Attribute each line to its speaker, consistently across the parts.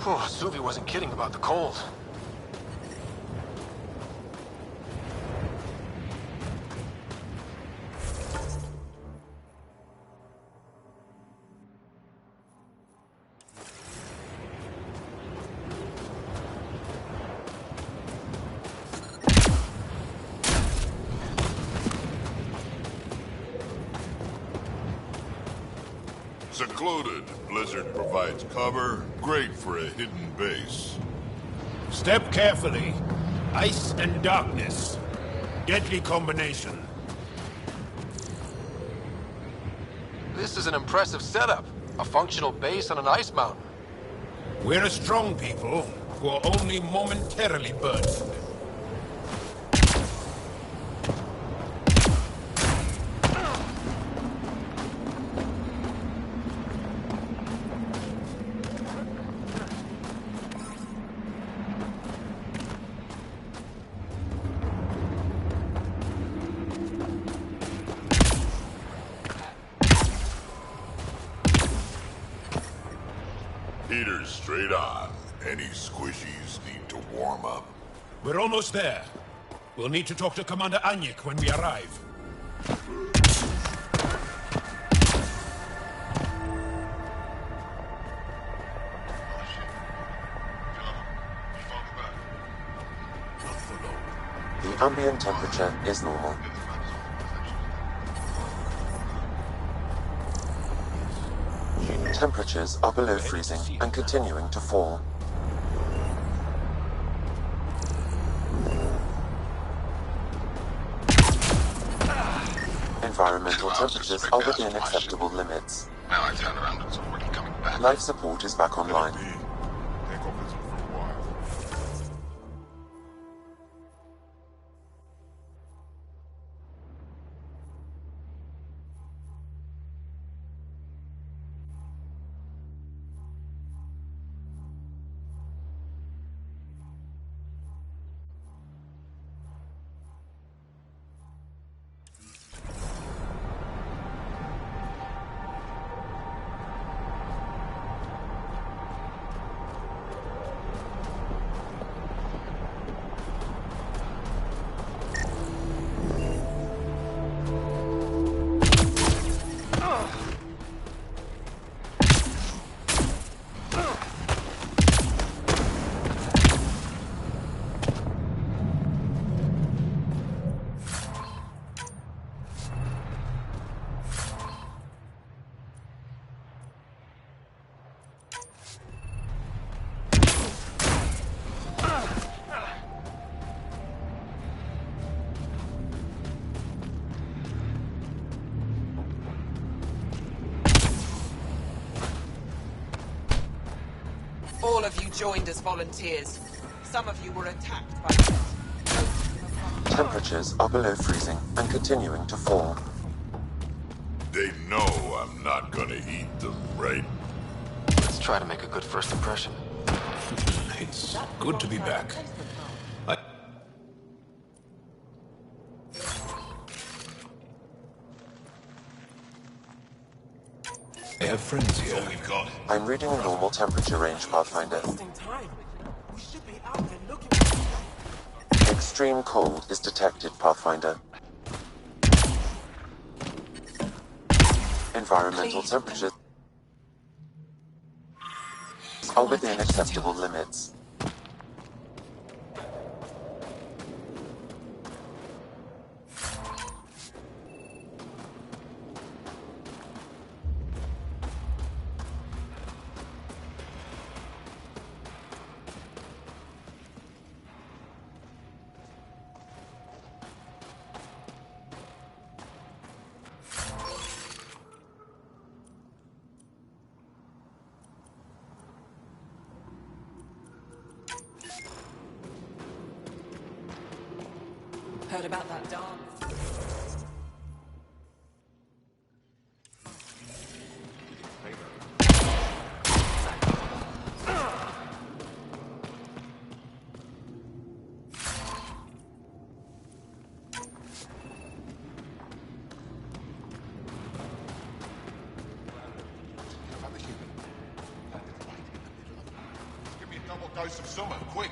Speaker 1: Oh, Suvi wasn't kidding about the cold.
Speaker 2: Secluded, Blizzard provides cover, great for a hidden base.
Speaker 3: Step carefully. Ice and darkness. Deadly combination.
Speaker 1: This is an impressive setup. A functional base on an ice mountain.
Speaker 3: We're a strong people who are only momentarily burdened.
Speaker 2: Heaters straight on. Any squishies need to warm up.
Speaker 3: We're almost there. We'll need to talk to Commander Anyik when we arrive.
Speaker 4: The ambient temperature is normal. Temperatures are below freezing and continuing to fall. Environmental temperatures are within acceptable limits.
Speaker 5: Now I turn around and it's already coming back.
Speaker 4: Life support is back online.
Speaker 2: Take off visit for a while.
Speaker 6: All of you joined as volunteers. Some of you were attacked by them.
Speaker 4: Temperatures are below freezing and continuing to fall.
Speaker 2: They know I'm not gonna eat them, right?
Speaker 1: Let's try to make a good first impression.
Speaker 3: It's good to be back. I have friends here.
Speaker 2: All we've got.
Speaker 4: I'm reading a normal temperature range, Pathfinder. Extreme cold is detected, Pathfinder. Environmental temperatures are within acceptable limits.
Speaker 6: Heard about that dance?
Speaker 2: price of summer, quick!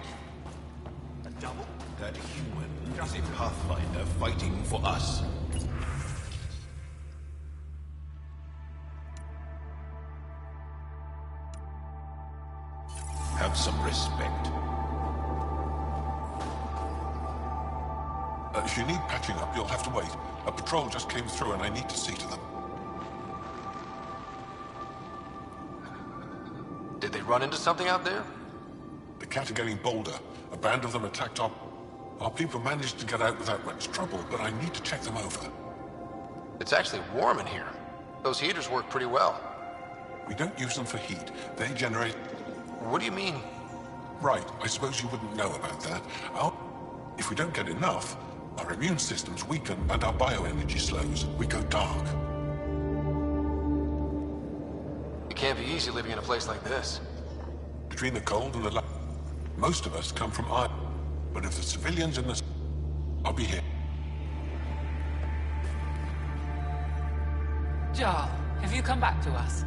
Speaker 3: A double? That human is a Pathfinder fighting for us. Have some respect.
Speaker 2: If you need patching up, you'll have to wait. A patrol just came through and I need to see to them.
Speaker 1: Did they run into something out there?
Speaker 2: The cat are getting bolder. A band of them attacked our people managed to get out without much trouble, but I need to check them over.
Speaker 1: It's actually warm in here. Those heaters work pretty well.
Speaker 2: We don't use them for heat. They generate...
Speaker 1: What do you mean?
Speaker 2: Right, I suppose you wouldn't know about that. If we don't get enough, our immune systems weaken and our bioenergy slows. We go dark.
Speaker 1: It can't be easy living in a place like this.
Speaker 2: Between the cold and the most of us come from Ireland. But if the civilians in the... I'll be here.
Speaker 7: Jarl, have you come back to us?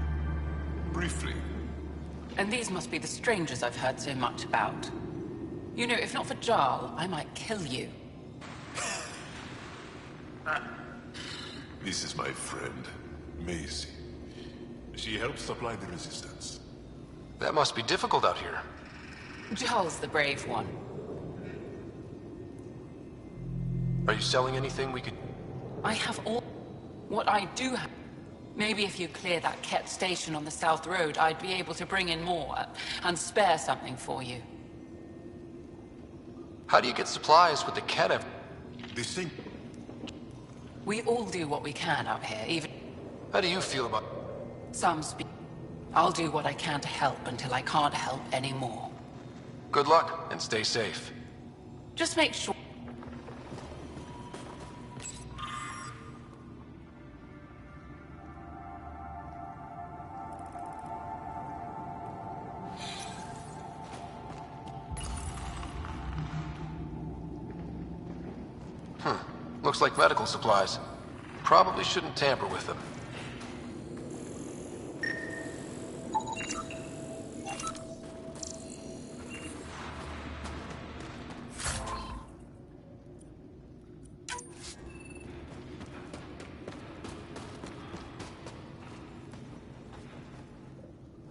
Speaker 2: Briefly.
Speaker 7: And these must be the strangers I've heard so much about. You know, if not for Jarl, I might kill you.
Speaker 2: This is my friend, Maisie. She helps supply the resistance.
Speaker 1: That must be difficult out here.
Speaker 7: Jarl's the brave one.
Speaker 1: Are you selling anything we could...
Speaker 7: I have all... What I do have... Maybe if you clear that Ket station on the South Road, I'd be able to bring in more, and spare something for you.
Speaker 1: How do you get supplies with the Ket?
Speaker 2: This thing...
Speaker 7: We all do what we can out here, even...
Speaker 1: How do you feel about...
Speaker 7: Some speak... I'll do what I can to help until I can't help anymore.
Speaker 1: Good luck, and stay safe.
Speaker 7: Just make sure...
Speaker 1: Looks like medical supplies. Probably shouldn't tamper with them.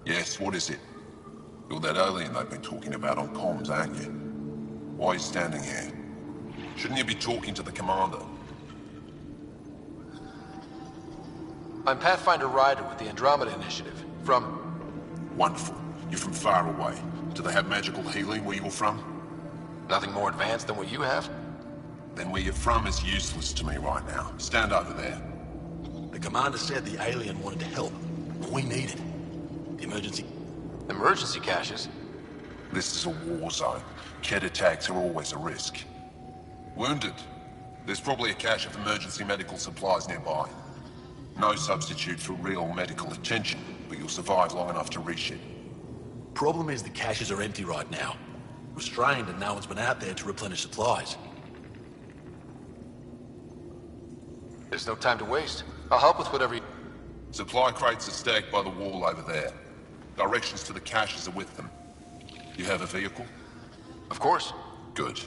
Speaker 2: Yes, what is it? You're that alien they've been talking about on comms, aren't you? Why are you standing here? Shouldn't you be talking to the commander?
Speaker 1: I'm Pathfinder Ryder with the Andromeda Initiative. From...
Speaker 2: Wonderful. You're from far away. Do they have magical healing where you're from?
Speaker 1: Nothing more advanced than what you have?
Speaker 2: Then where you're from is useless to me right now. Stand over there.
Speaker 8: The commander said the alien wanted to help. We need it. The emergency...
Speaker 1: Emergency caches?
Speaker 2: This is a war zone. Ket attacks are always a risk. Wounded? There's probably a cache of emergency medical supplies nearby. No substitute for real medical attention, but you'll survive long enough to reach it.
Speaker 8: Problem is the caches are empty right now. Restrained and no one's been out there to replenish supplies.
Speaker 1: There's no time to waste. I'll help with whatever you...
Speaker 2: Supply crates are stacked by the wall over there. Directions to the caches are with them. You have a vehicle?
Speaker 1: Of course.
Speaker 2: Good.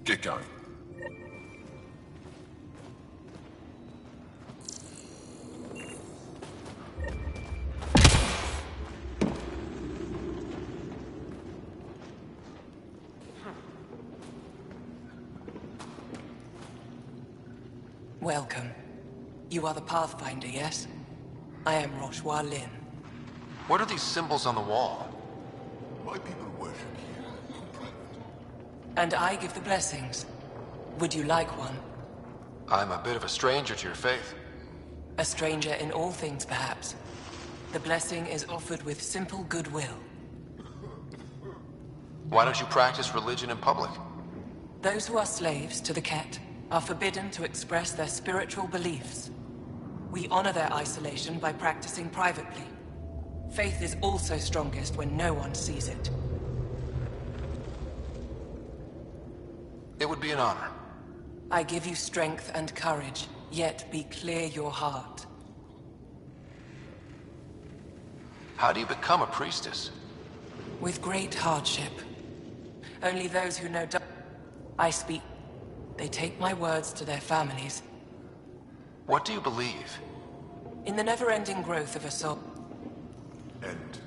Speaker 2: Get going.
Speaker 9: Welcome. You are the Pathfinder, yes? I am Roshua Lin.
Speaker 1: What are these symbols on the wall?
Speaker 2: My people worship here in private.
Speaker 9: And I give the blessings. Would you like one?
Speaker 1: I'm a bit of a stranger to your faith.
Speaker 9: A stranger in all things, perhaps. The blessing is offered with simple goodwill.
Speaker 1: Why don't you practice religion in public?
Speaker 9: Those who are slaves to the Ket are forbidden to express their spiritual beliefs. We honor their isolation by practicing privately. Faith is also strongest when no one sees it.
Speaker 1: It would be an honor.
Speaker 9: I give you strength and courage, yet be clear your heart.
Speaker 1: How do you become a priestess?
Speaker 9: With great hardship. Only those who know I speak. They take my words to their families.
Speaker 1: What do you believe?
Speaker 9: In the never-ending growth of a soul.
Speaker 2: End.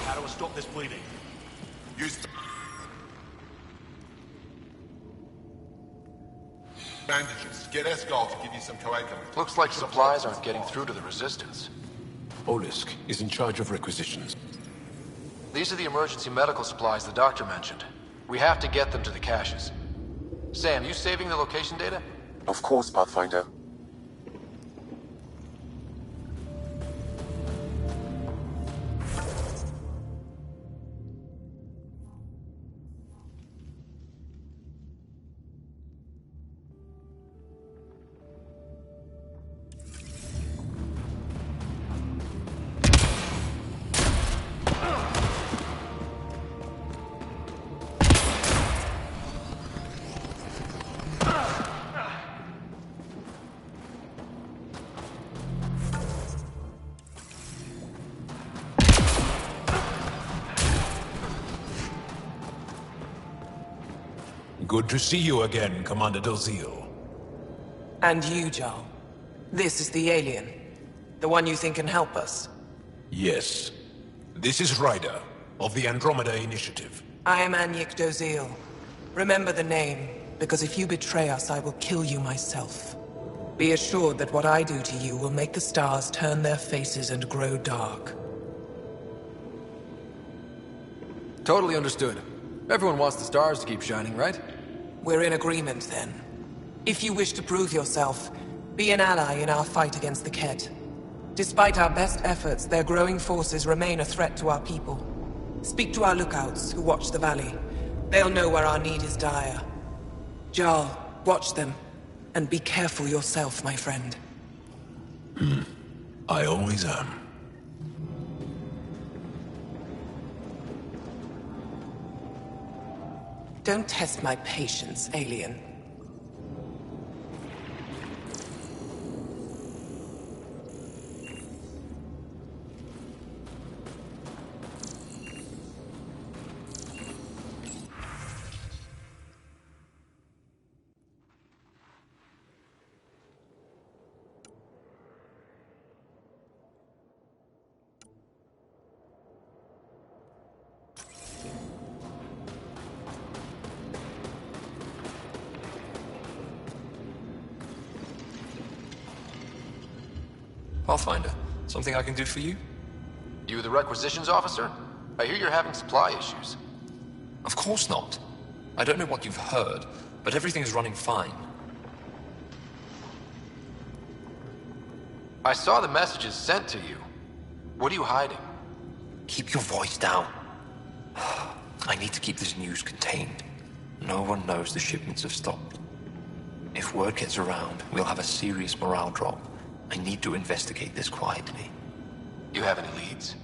Speaker 8: How do I stop this bleeding?
Speaker 2: Use bandages. Get Escal to give you some coagulant.
Speaker 1: Looks like supplies aren't getting through to the Resistance.
Speaker 3: Olisk is in charge of requisitions.
Speaker 1: These are the emergency medical supplies the doctor mentioned. We have to get them to the caches. Sam, you saving the location data?
Speaker 4: Of course, Pathfinder.
Speaker 3: Good to see you again, Commander Dalziel.
Speaker 9: And you, Jarl. This is the alien. The one you think can help us.
Speaker 3: Yes. This is Ryder, of the Andromeda Initiative.
Speaker 9: I am Anyik Doziel. Remember the name, because if you betray us, I will kill you myself. Be assured that what I do to you will make the stars turn their faces and grow dark.
Speaker 1: Totally understood. Everyone wants the stars to keep shining, right?
Speaker 9: We're in agreement, then. If you wish to prove yourself, be an ally in our fight against the Ket. Despite our best efforts, their growing forces remain a threat to our people. Speak to our lookouts, who watch the valley. They'll know where our need is dire. Jarl, watch them. And be careful yourself, my friend.
Speaker 3: I always am.
Speaker 9: Don't test my patience, alien.
Speaker 10: Pathfinder, something I can do for you?
Speaker 1: You the requisitions officer? I hear you're having supply issues.
Speaker 10: Of course not. I don't know what you've heard, but everything is running fine.
Speaker 1: I saw the messages sent to you. What are you hiding?
Speaker 10: Keep your voice down. I need to keep this news contained. No one knows the shipments have stopped. If word gets around, we'll have a serious morale drop. I need to investigate this quietly.
Speaker 1: You have any leads?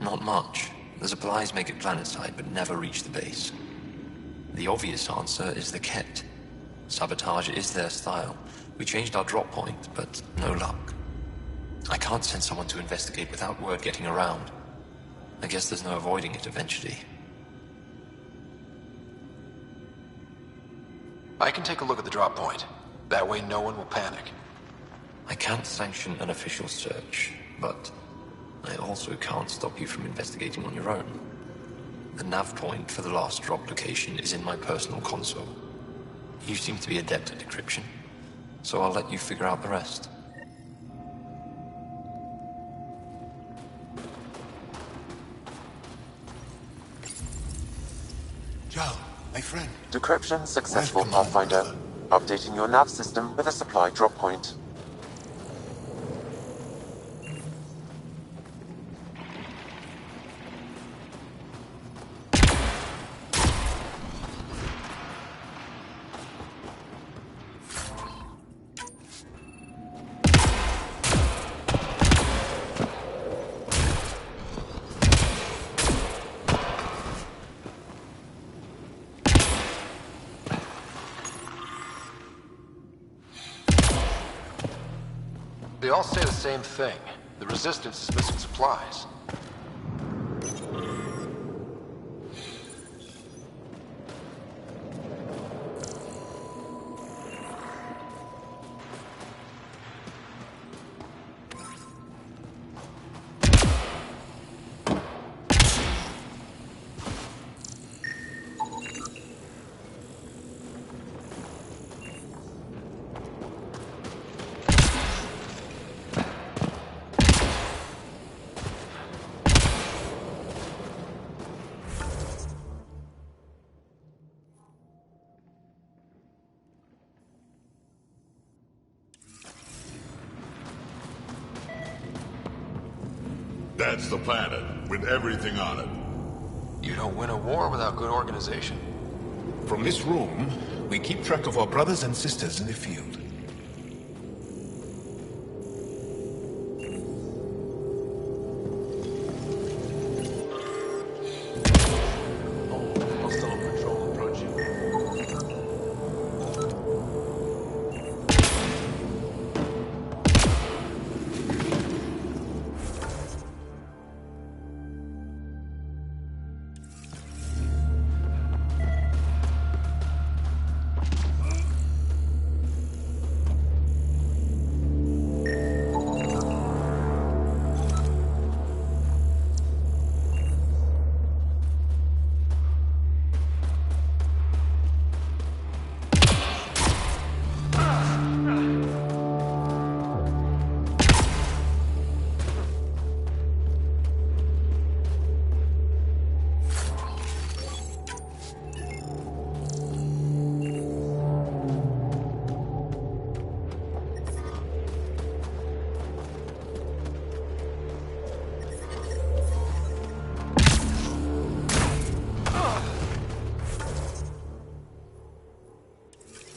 Speaker 10: Not much. The supplies make it planetside, but never reach the base. The obvious answer is the Ket. Sabotage is their style. We changed our drop point, but no luck. I can't send someone to investigate without word getting around. I guess there's no avoiding it eventually.
Speaker 1: I can take a look at the drop point. That way no one will panic.
Speaker 10: I can't sanction an official search, but I also can't stop you from investigating on your own. The nav point for the last drop location is in my personal console. You seem to be adept at decryption, so I'll let you figure out the rest.
Speaker 3: Joe, my friend.
Speaker 4: Decryption successful,
Speaker 3: Welcome home,
Speaker 4: Pathfinder.
Speaker 3: brother.
Speaker 4: Updating your nav system with a supply drop point.
Speaker 1: They all say the same thing. The Resistance is missing supplies.
Speaker 11: That's the planet, with everything on it.
Speaker 1: You don't win a war without good organization.
Speaker 3: From this room, we keep track of our brothers and sisters in the field.
Speaker 8: Hostile patrol approaching.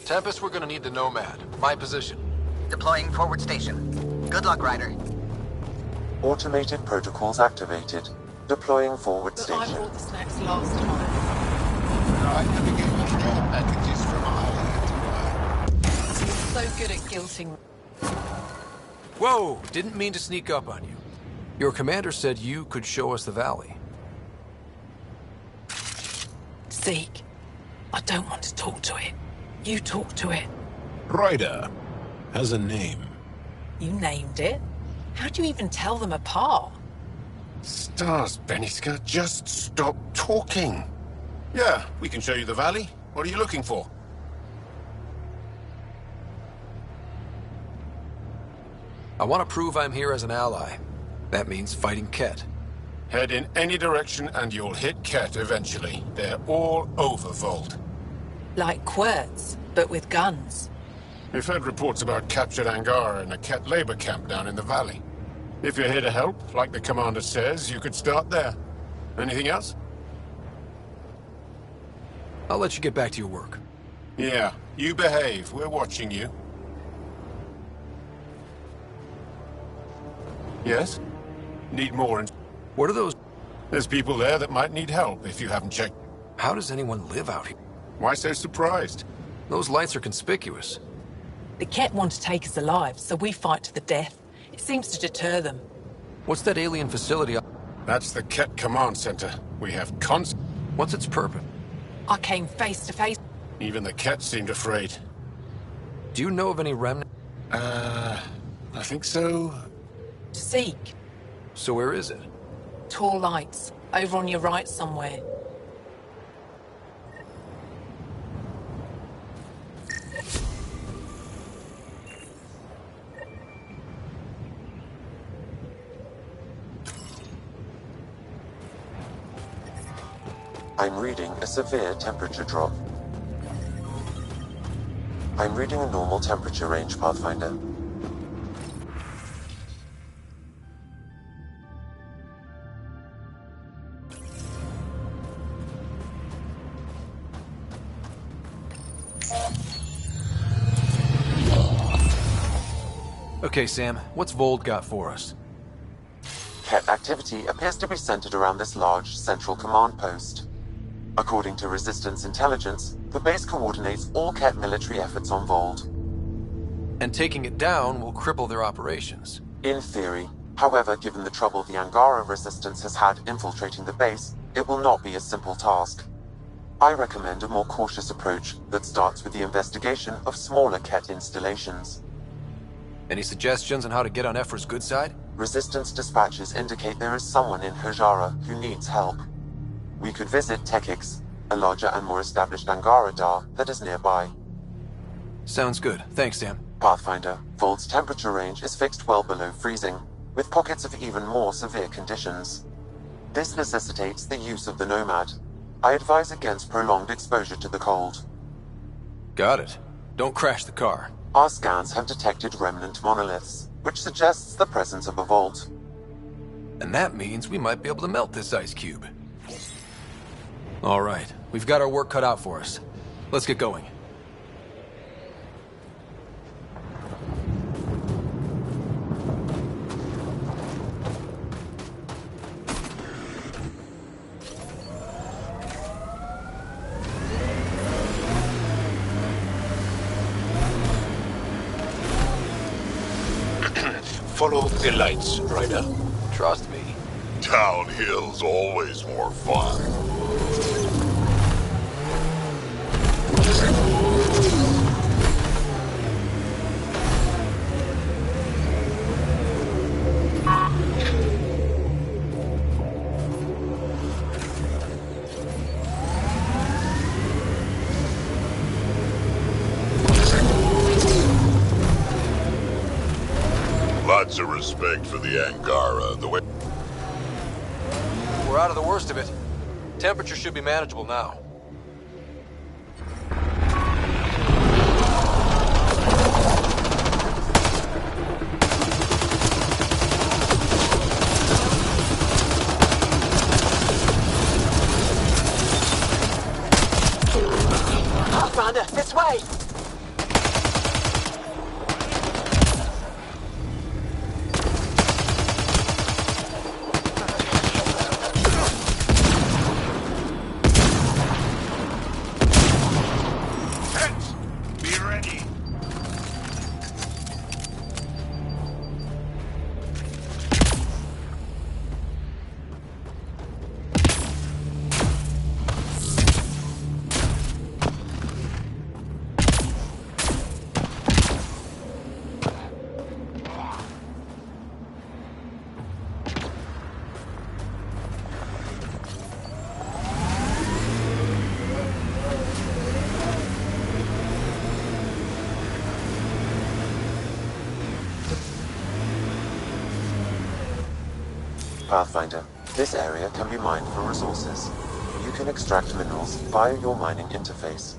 Speaker 1: Tempest, we're gonna need the Nomad. My position.
Speaker 12: Deploying forward station. Good luck, Ryder.
Speaker 4: Automated protocols activated. Deploying forward
Speaker 7: But I
Speaker 4: station.
Speaker 7: brought the snacks last time.
Speaker 3: I never gave you care packages from Ireland.
Speaker 7: So good at guilting.
Speaker 1: Whoa! Didn't mean to sneak up on you. Your commander said you could show us the valley.
Speaker 7: Zeke, I don't want to talk to it. You talk to it.
Speaker 3: Ryder has a name.
Speaker 7: You named it. How do you even tell them apart?
Speaker 13: Stars, Beniska, just stop talking. Yeah, we can show you the valley. What are you looking for?
Speaker 1: I want to prove I'm here as an ally. That means fighting Ket.
Speaker 13: Head in any direction and you'll hit Ket eventually. They're all over Vold.
Speaker 7: Like Quirts, but with guns.
Speaker 13: We've heard reports about captured Angara in a Ket labor camp down in the valley. If you're here to help, like the commander says, you could start there. Anything else?
Speaker 1: I'll let you get back to your work.
Speaker 13: Yeah, you behave. We're watching you. Yes? Need more in...
Speaker 1: What are those?
Speaker 13: There's people there that might need help if you haven't checked.
Speaker 1: How does anyone live out here?
Speaker 13: Why so surprised?
Speaker 1: Those lights are conspicuous.
Speaker 7: The Ket want to take us alive, so we fight to the death. It seems to deter them.
Speaker 1: What's that alien facility?
Speaker 13: That's the Ket Command Center. We have
Speaker 1: What's its purpose?
Speaker 7: I came face to face.
Speaker 13: Even the Ket seemed afraid.
Speaker 1: Do you know of any remnant?
Speaker 13: I think so.
Speaker 7: To seek.
Speaker 1: So where is it?
Speaker 7: Tall lights. Over on your right somewhere.
Speaker 4: I'm reading a severe temperature drop. I'm reading a normal temperature range, Pathfinder.
Speaker 1: Okay, Sam, what's Vold got for us?
Speaker 4: Ket activity appears to be centered around this large central command post. According to Resistance intelligence, the base coordinates all Ket military efforts on Vold.
Speaker 1: And taking it down will cripple their operations.
Speaker 4: In theory. However, given the trouble the Angara Resistance has had infiltrating the base, it will not be a simple task. I recommend a more cautious approach that starts with the investigation of smaller Ket installations.
Speaker 1: Any suggestions on how to get on Ephra's good side?
Speaker 4: Resistance dispatches indicate there is someone in Hajara who needs help. We could visit Tekix, a larger and more established Angara Dar that is nearby.
Speaker 1: Sounds good. Thanks, Sam.
Speaker 4: Pathfinder, Vold's temperature range is fixed well below freezing, with pockets of even more severe conditions. This necessitates the use of the Nomad. I advise against prolonged exposure to the cold.
Speaker 1: Got it. Don't crash the car.
Speaker 4: Our scans have detected remnant monoliths, which suggests the presence of a vault.
Speaker 1: And that means we might be able to melt this ice cube. All right, we've got our work cut out for us. Let's get going.
Speaker 8: Follow the lights, Ryder.
Speaker 1: Trust me.
Speaker 11: Downhill's always more fun. Lots of respect for the Angara, the way...
Speaker 1: We're out of the worst of it. Temperature should be manageable now.
Speaker 6: Pathfinder, this way!
Speaker 4: Pathfinder, this area can be mined for resources. You can extract minerals via your mining interface.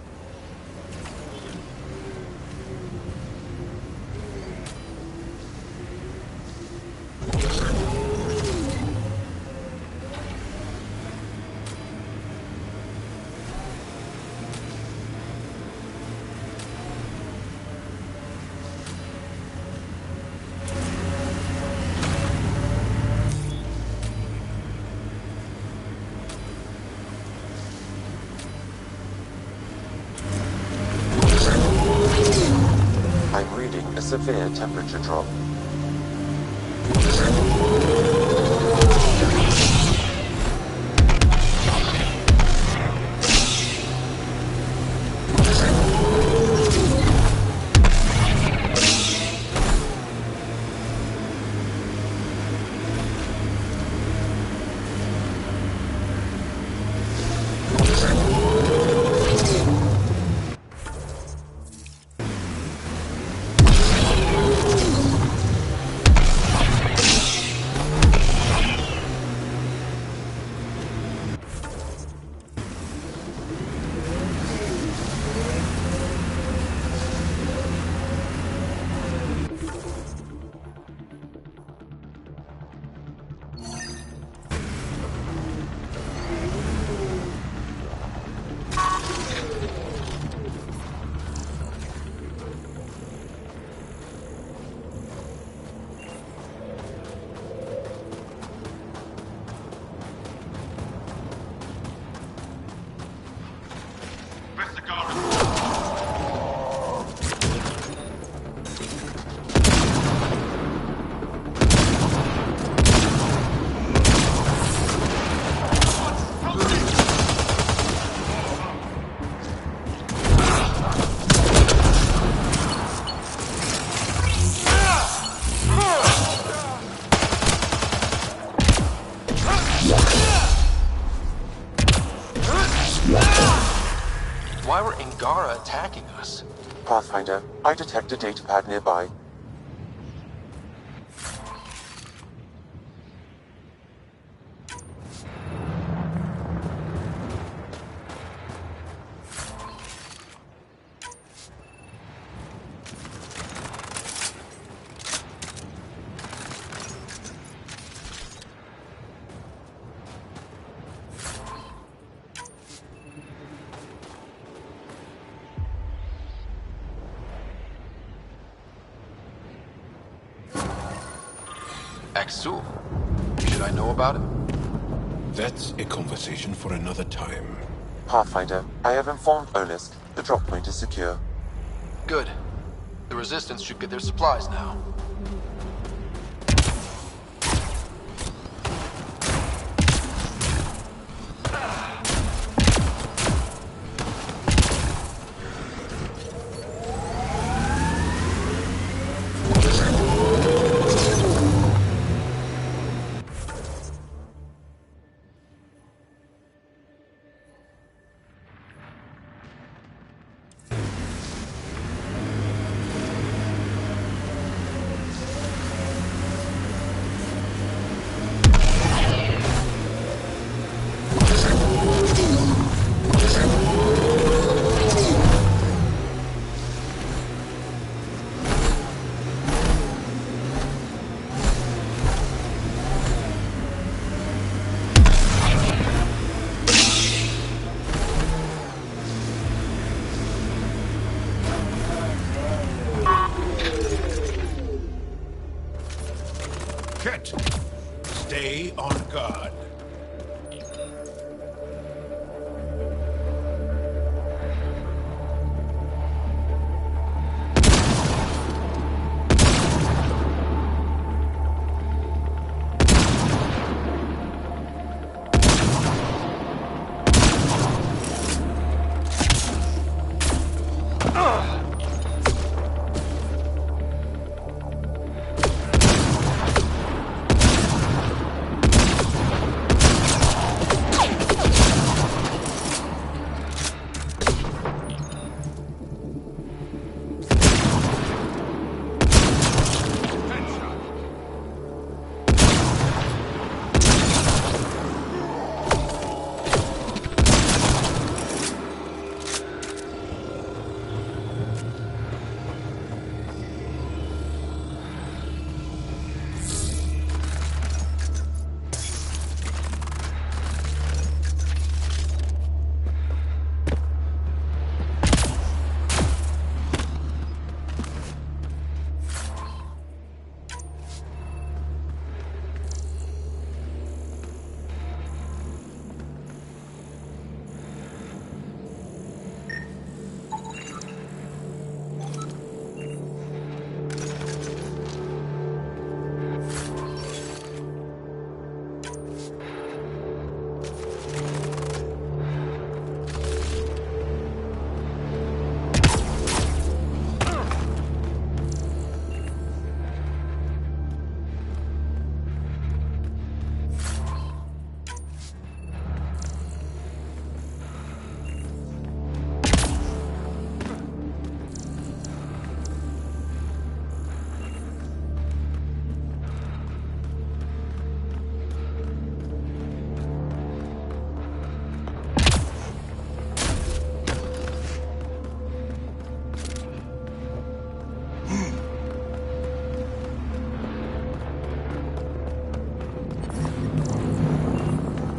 Speaker 4: I'm reading a severe temperature drop.
Speaker 1: why were Angara attacking us?
Speaker 4: Pathfinder, I detect a datapad nearby.
Speaker 1: Axul. Should I know about it?
Speaker 3: That's a conversation for another time.
Speaker 4: Pathfinder, I have informed Olisk. The drop point is secure.
Speaker 1: Good. The Resistance should get their supplies now.
Speaker 3: Ket, stay on guard.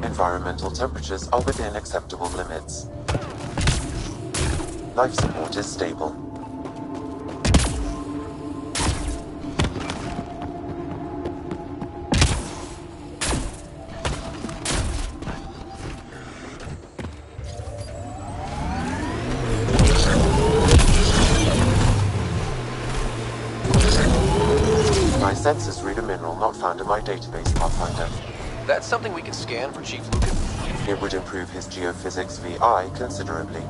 Speaker 4: Environmental temperatures are within acceptable limits. Life support is stable. My sensors read a mineral not found in my database, Pathfinder.
Speaker 1: That's something we can scan for Chief Lucan?
Speaker 4: It would improve his geophysics VI considerably.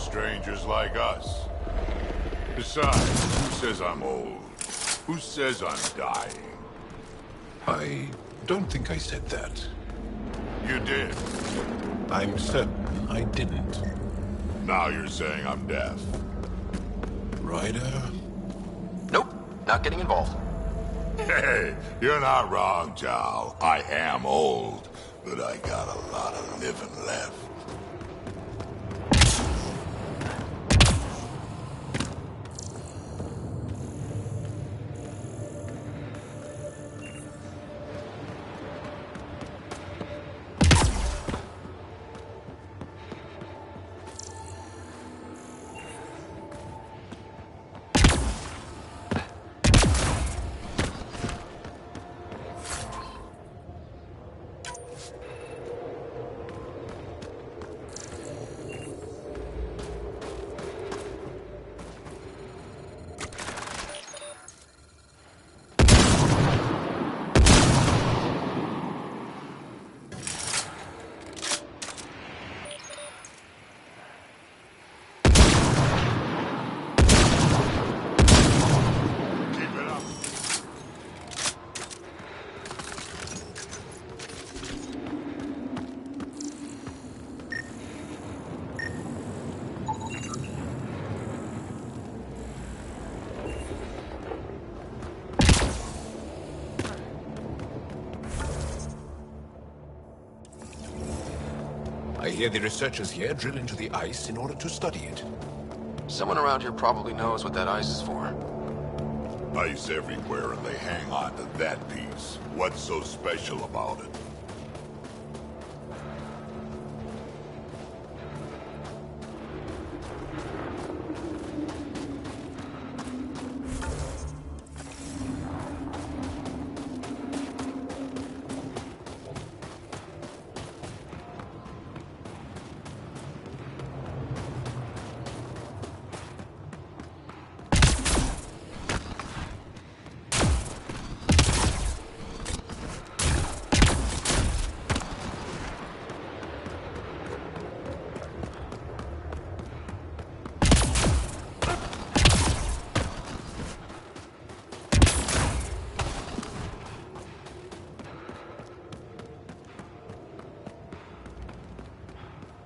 Speaker 11: strangers like us. Besides, who says I'm old? Who says I'm dying?
Speaker 2: I don't think I said that.
Speaker 11: You did.
Speaker 2: I'm certain I didn't.
Speaker 11: Now you're saying I'm deaf.
Speaker 2: Ryder?
Speaker 1: Nope, not getting involved.
Speaker 11: Hey, you're not wrong, Chow. I am old, but I got a lot of living left.
Speaker 2: I hear the researchers here drill into the ice in order to study it.
Speaker 1: Someone around here probably knows what that ice is for.
Speaker 11: Ice everywhere and they hang on to that piece. What's so special about it?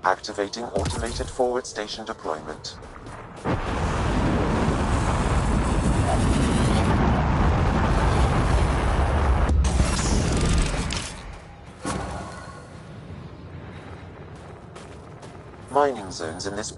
Speaker 4: Activating automated forward station deployment. Mining zones in this...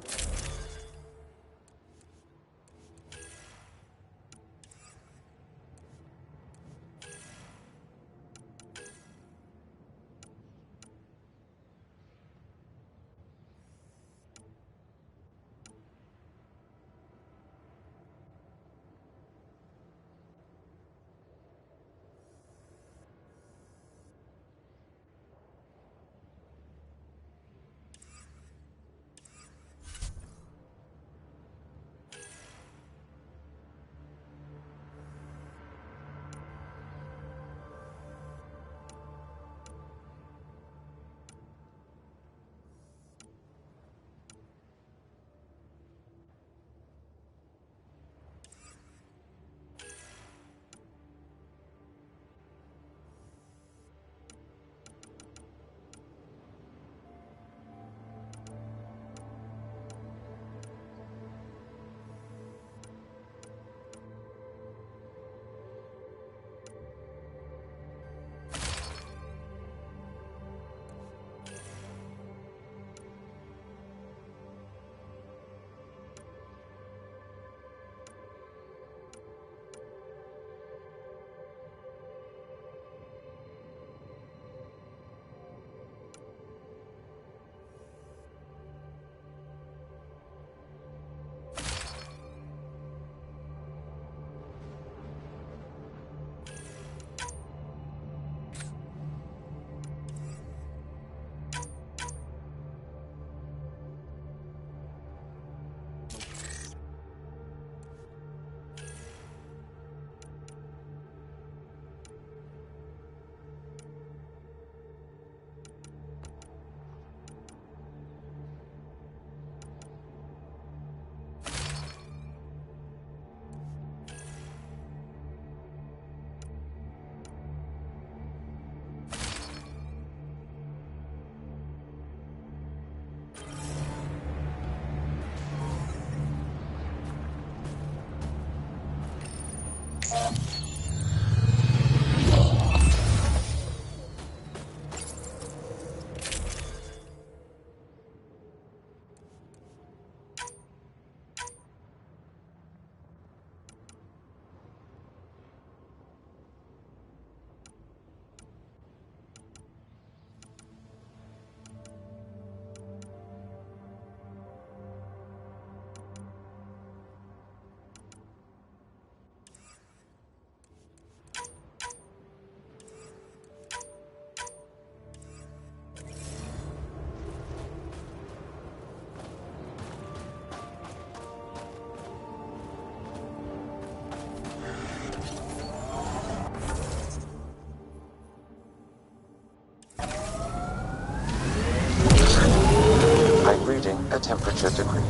Speaker 4: A temperature degree.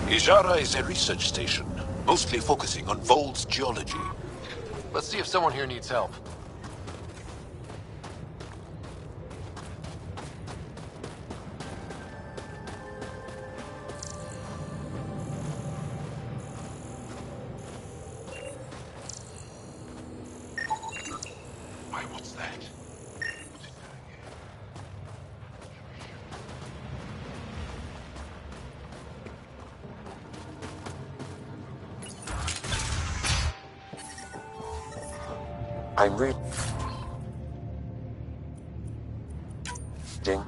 Speaker 3: Izara is a research station, mostly focusing on Vold's geology.
Speaker 1: Let's see if someone here needs help.
Speaker 3: Why, what's that?
Speaker 4: I'm reading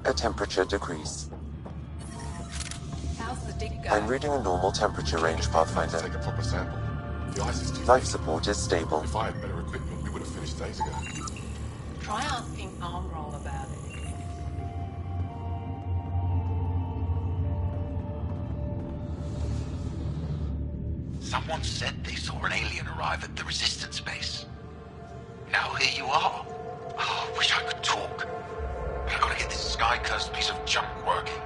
Speaker 4: a temperature decrease.
Speaker 7: How's the dig go?
Speaker 4: I'm reading a normal temperature range, Pathfinder.
Speaker 14: Take a proper sample. The ice is too
Speaker 4: Life
Speaker 14: thick.
Speaker 4: support is stable.
Speaker 14: If I had better equipment, we would have finished days ago.
Speaker 7: Try asking Armroll about it.
Speaker 3: Someone said they saw an alien arrive at the Resistance base. Now here you are. Oh, wish I could talk. But I gotta get this sky-cursed piece of junk working.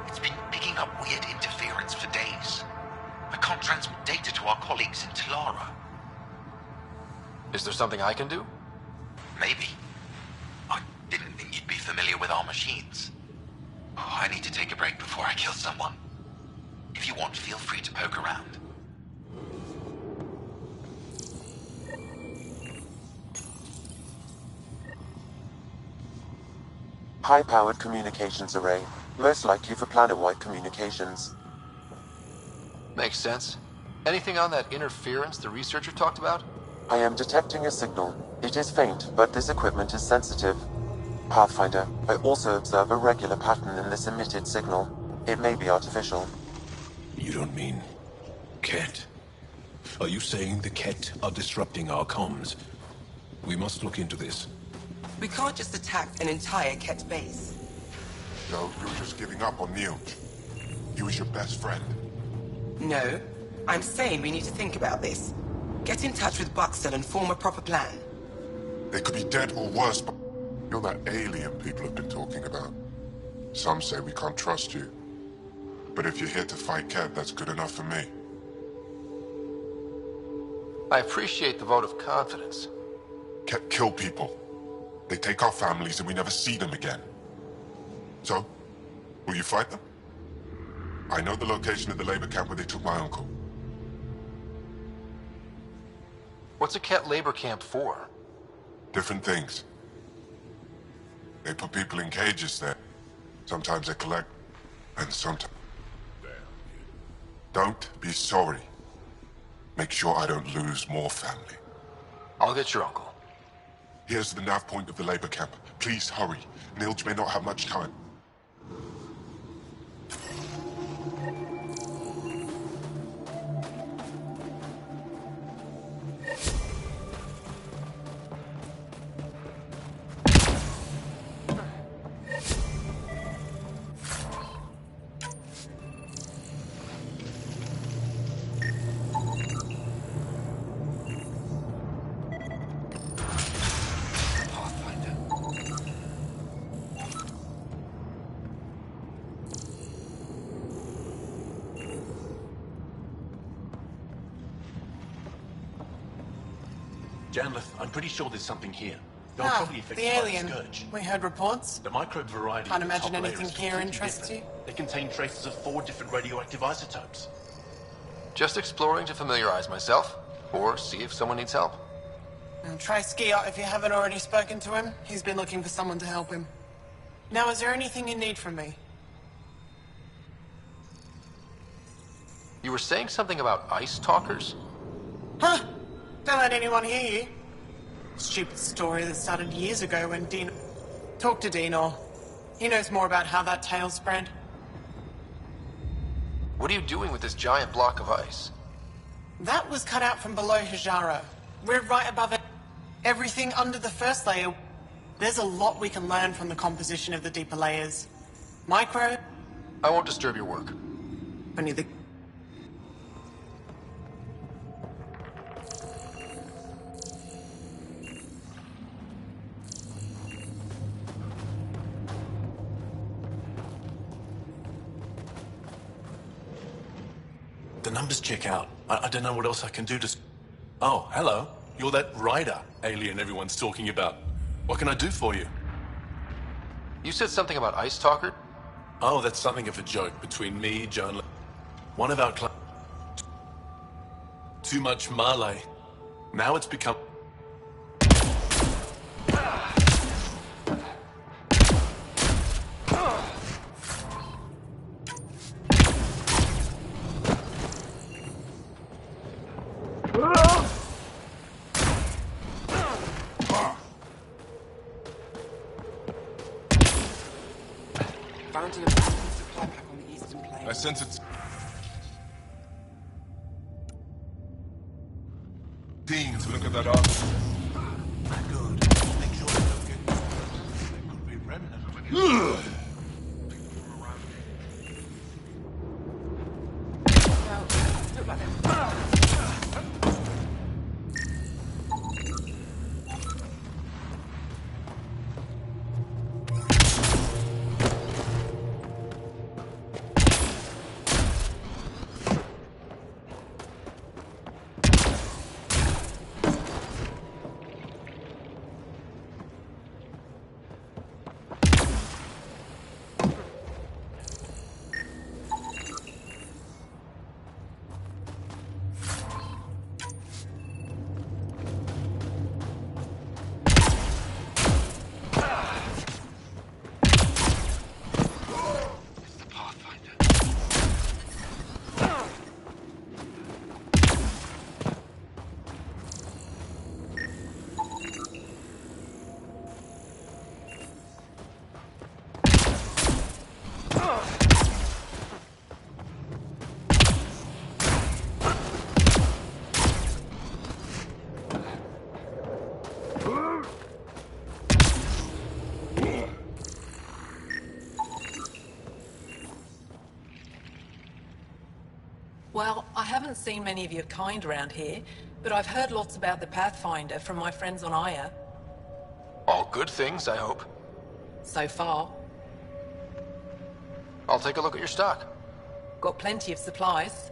Speaker 3: It's been picking up weird interference for days. I can't transmit data to our colleagues in Talara.
Speaker 1: Is there something I can do?
Speaker 3: Maybe. I didn't think you'd be familiar with our machines. Oh, I need to take a break before I kill someone. If you want, feel free to poke around.
Speaker 4: High-powered communications array, most likely for planet-wide communications.
Speaker 1: Makes sense. Anything on that interference the researcher talked about?
Speaker 4: I am detecting a signal. It is faint, but this equipment is sensitive. Pathfinder, I also observe a regular pattern in this emitted signal. It may be artificial.
Speaker 3: You don't mean... Ket? Are you saying the Ket are disrupting our comms? We must look into this.
Speaker 6: We can't just attack an entire Ket base.
Speaker 14: No, you're just giving up on Neil. He was your best friend.
Speaker 6: No. I'm saying we need to think about this. Get in touch with Buxton and form a proper plan.
Speaker 14: They could be dead or worse, but you're that alien people have been talking about. Some say we can't trust you. But if you're here to fight Ket, that's good enough for me.
Speaker 1: I appreciate the vote of confidence.
Speaker 14: Ket kill people. They take our families and we never see them again. So, will you fight them? I know the location of the labor camp where they took my uncle.
Speaker 1: What's a Ket labor camp for?
Speaker 14: Different things. They put people in cages there. Sometimes they collect, and sometimes... Don't be sorry. Make sure I don't lose more family.
Speaker 1: I'll get your uncle.
Speaker 14: Here's the nav point of the labor camp. Please hurry. Nilj may not have much time.
Speaker 8: Janlith, I'm pretty sure there's something here. They'll probably affect
Speaker 6: the alien.
Speaker 8: scourge.
Speaker 6: We heard reports.
Speaker 8: The microbe variety.
Speaker 6: Can't
Speaker 8: at the
Speaker 6: imagine
Speaker 8: top layer
Speaker 6: anything
Speaker 8: is
Speaker 6: here
Speaker 8: completely
Speaker 6: interests
Speaker 8: different.
Speaker 6: you.
Speaker 8: They contain traces of 4 different radioactive isotopes.
Speaker 1: Just exploring to familiarize myself. Or see if someone needs help.
Speaker 6: Now try Skiot if you haven't already spoken to him. He's been looking for someone to help him. Now, is there anything you need from me?
Speaker 1: You were saying something about ice talkers?
Speaker 6: Huh? Don't let anyone hear you. Stupid story that started years ago when Dino... Talk to Dino. He knows more about how that tale spread.
Speaker 1: What are you doing with this giant block of ice?
Speaker 6: That was cut out from below Hijaro. We're right above it. Everything under the first layer. There's a lot we can learn from the composition of the deeper layers. Micro...
Speaker 1: I won't disturb your work.
Speaker 6: Only the...
Speaker 8: The numbers check out. I don't know what else I can do to... Oh, hello. You're that Rider alien everyone's talking about. What can I do for you?
Speaker 1: You said something about ice talker?
Speaker 8: Oh, that's something of a joke between me, Joan... One of our Too much Malay. Now it's become...
Speaker 6: Fountain of Massive supply pack on the eastern plane.
Speaker 14: I sense it's... Teens, look at that art.
Speaker 8: Good. Make sure they don't get... There could be remnants.
Speaker 6: Look like them.
Speaker 9: Well, I haven't seen many of your kind around here, but I've heard lots about the Pathfinder from my friends on Aya.
Speaker 1: All good things, I hope.
Speaker 9: So far.
Speaker 1: I'll take a look at your stock.
Speaker 9: Got plenty of supplies.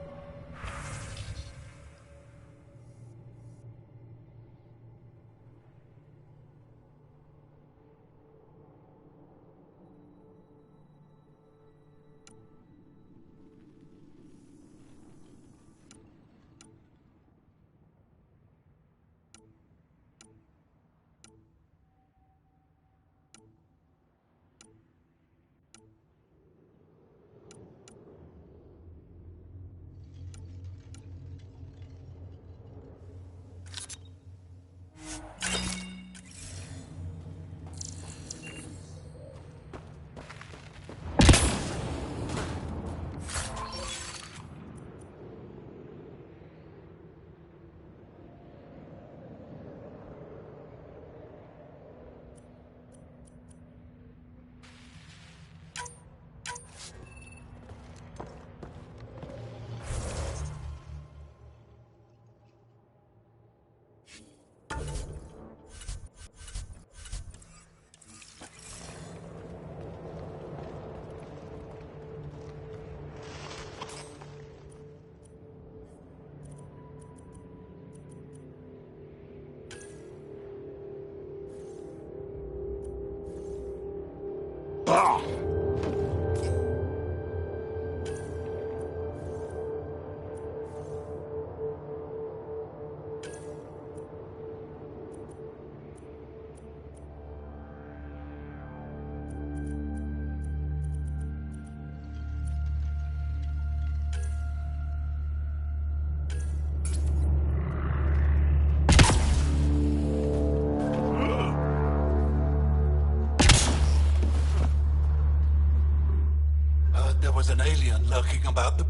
Speaker 8: heard there was an alien lurking about the...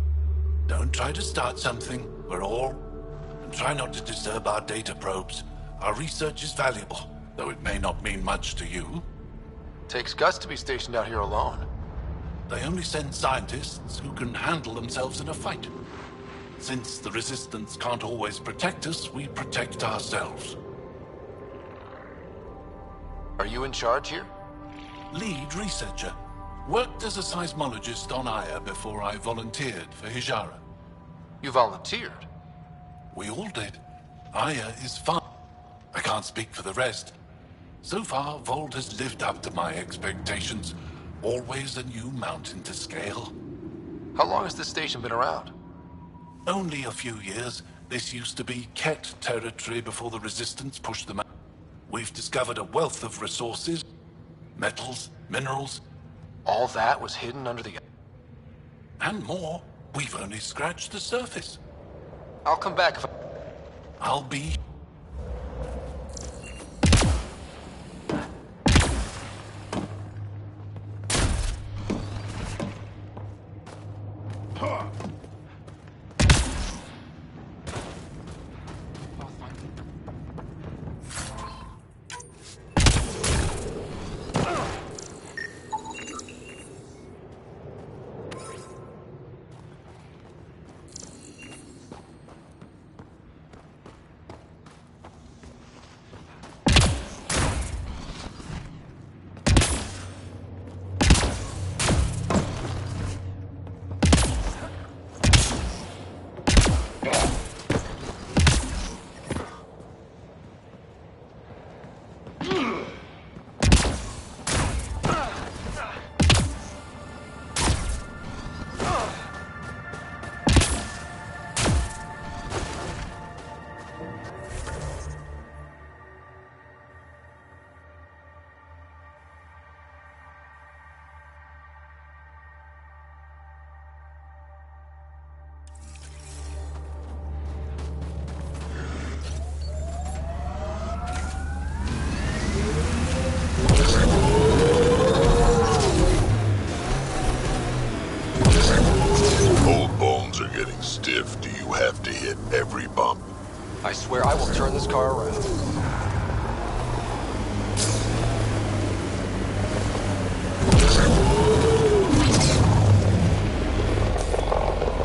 Speaker 8: Don't try to start something. We're all... And try not to disturb our data probes. Our research is valuable, though it may not mean much to you.
Speaker 1: Takes guts to be stationed out here alone.
Speaker 8: They only send scientists who can handle themselves in a fight. Since the Resistance can't always protect us, we protect ourselves.
Speaker 1: Are you in charge here?
Speaker 8: Lead researcher. Worked as a seismologist on Aya before I volunteered for Hijara.
Speaker 1: You volunteered?
Speaker 8: We all did. Aya is fun. I can't speak for the rest. So far, Vold has lived up to my expectations. Always a new mountain to scale.
Speaker 1: How long has this station been around?
Speaker 8: Only a few years. This used to be Ket territory before the Resistance pushed them out. We've discovered a wealth of resources. Metals, minerals.
Speaker 1: All that was hidden under the...
Speaker 8: And more. We've only scratched the surface.
Speaker 1: I'll come back if I...
Speaker 8: I'll be...
Speaker 11: Stiff, do you have to hit every bump?
Speaker 1: I swear I will turn this car around.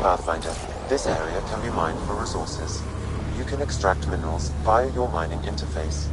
Speaker 4: Pathfinder, this area can be mined for resources. You can extract minerals via your mining interface.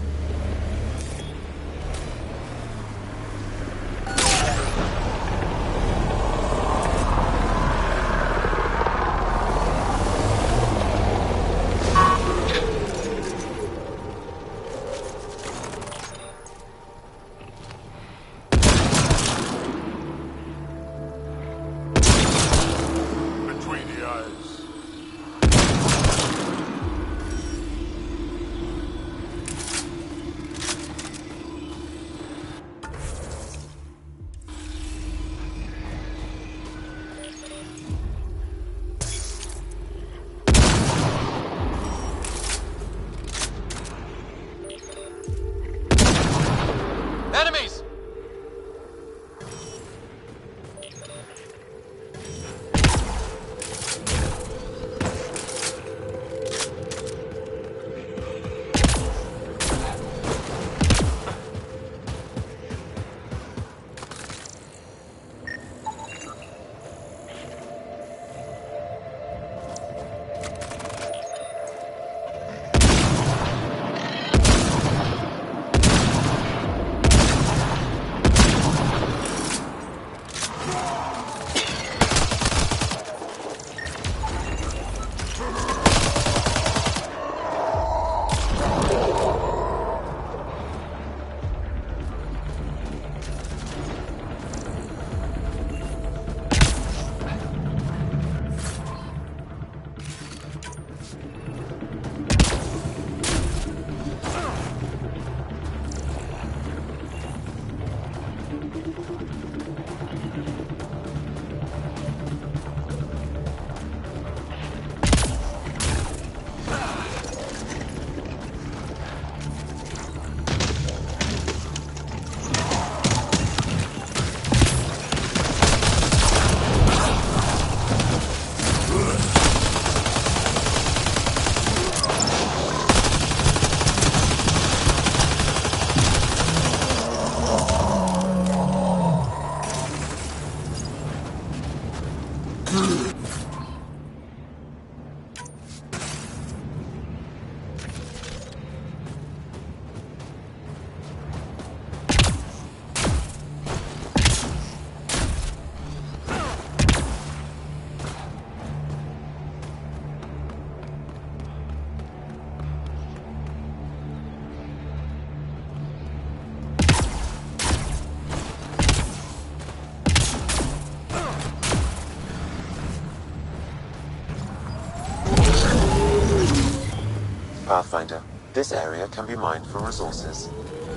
Speaker 4: Pathfinder, this area can be mined for resources.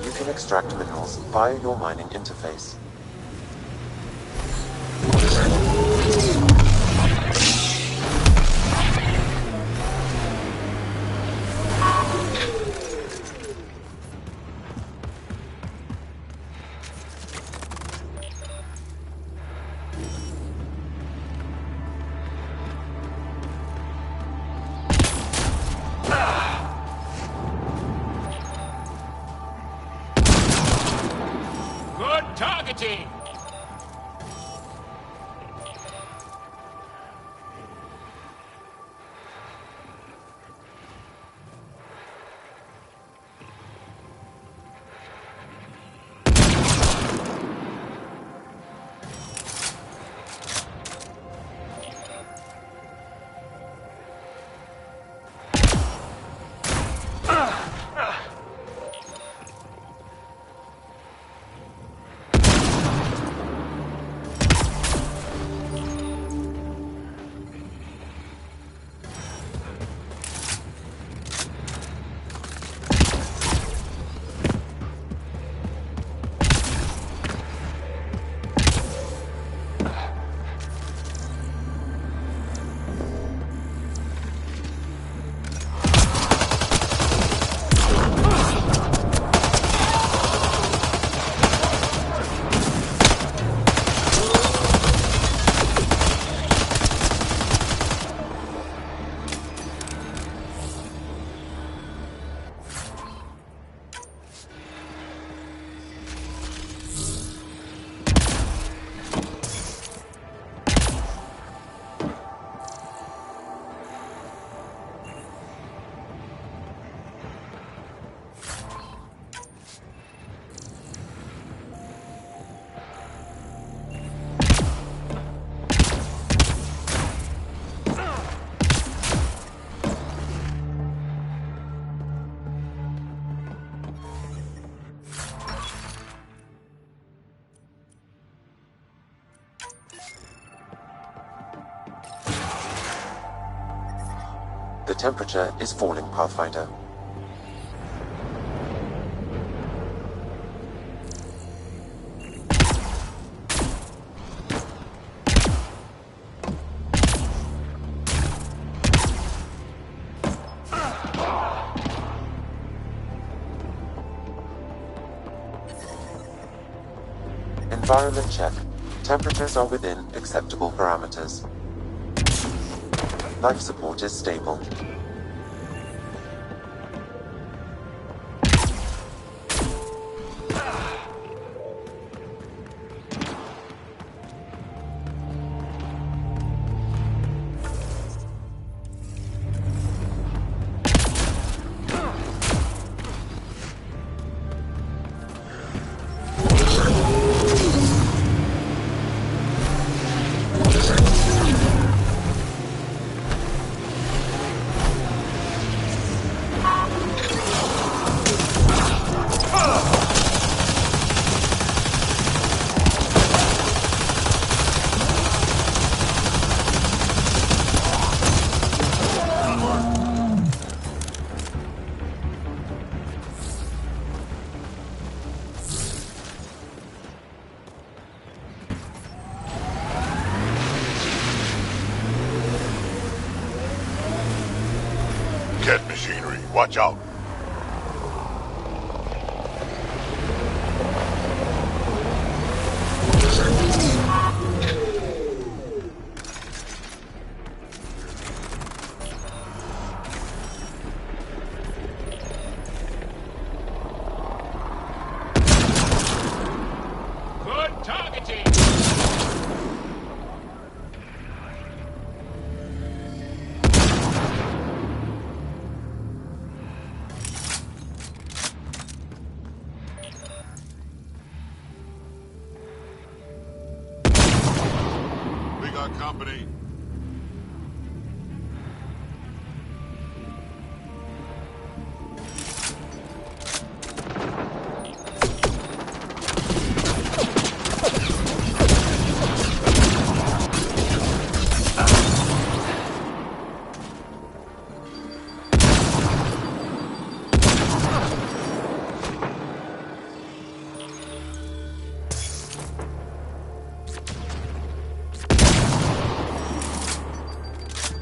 Speaker 4: You can extract minerals via your mining interface.
Speaker 15: Good targeting!
Speaker 4: The temperature is falling, Pathfinder. Environment check. Temperatures are within acceptable parameters. Life support is stable.
Speaker 11: Cat machinery, watch out.
Speaker 15: Good targeting!
Speaker 11: company.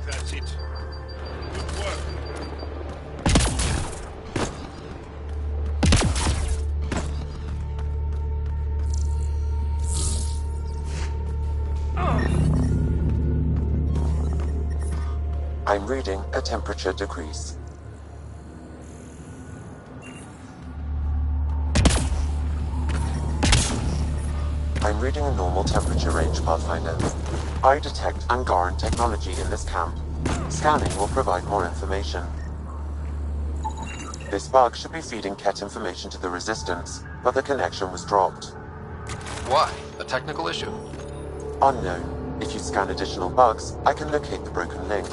Speaker 15: That's it. Good work.
Speaker 4: I'm reading a temperature decrease. I'm reading a normal temperature range, Pathfinder. I detect Angaran technology in this camp. Scanning will provide more information. This bug should be feeding Ket information to the Resistance, but the connection was dropped.
Speaker 1: Why? A technical issue?
Speaker 4: Unknown. If you scan additional bugs, I can locate the broken link.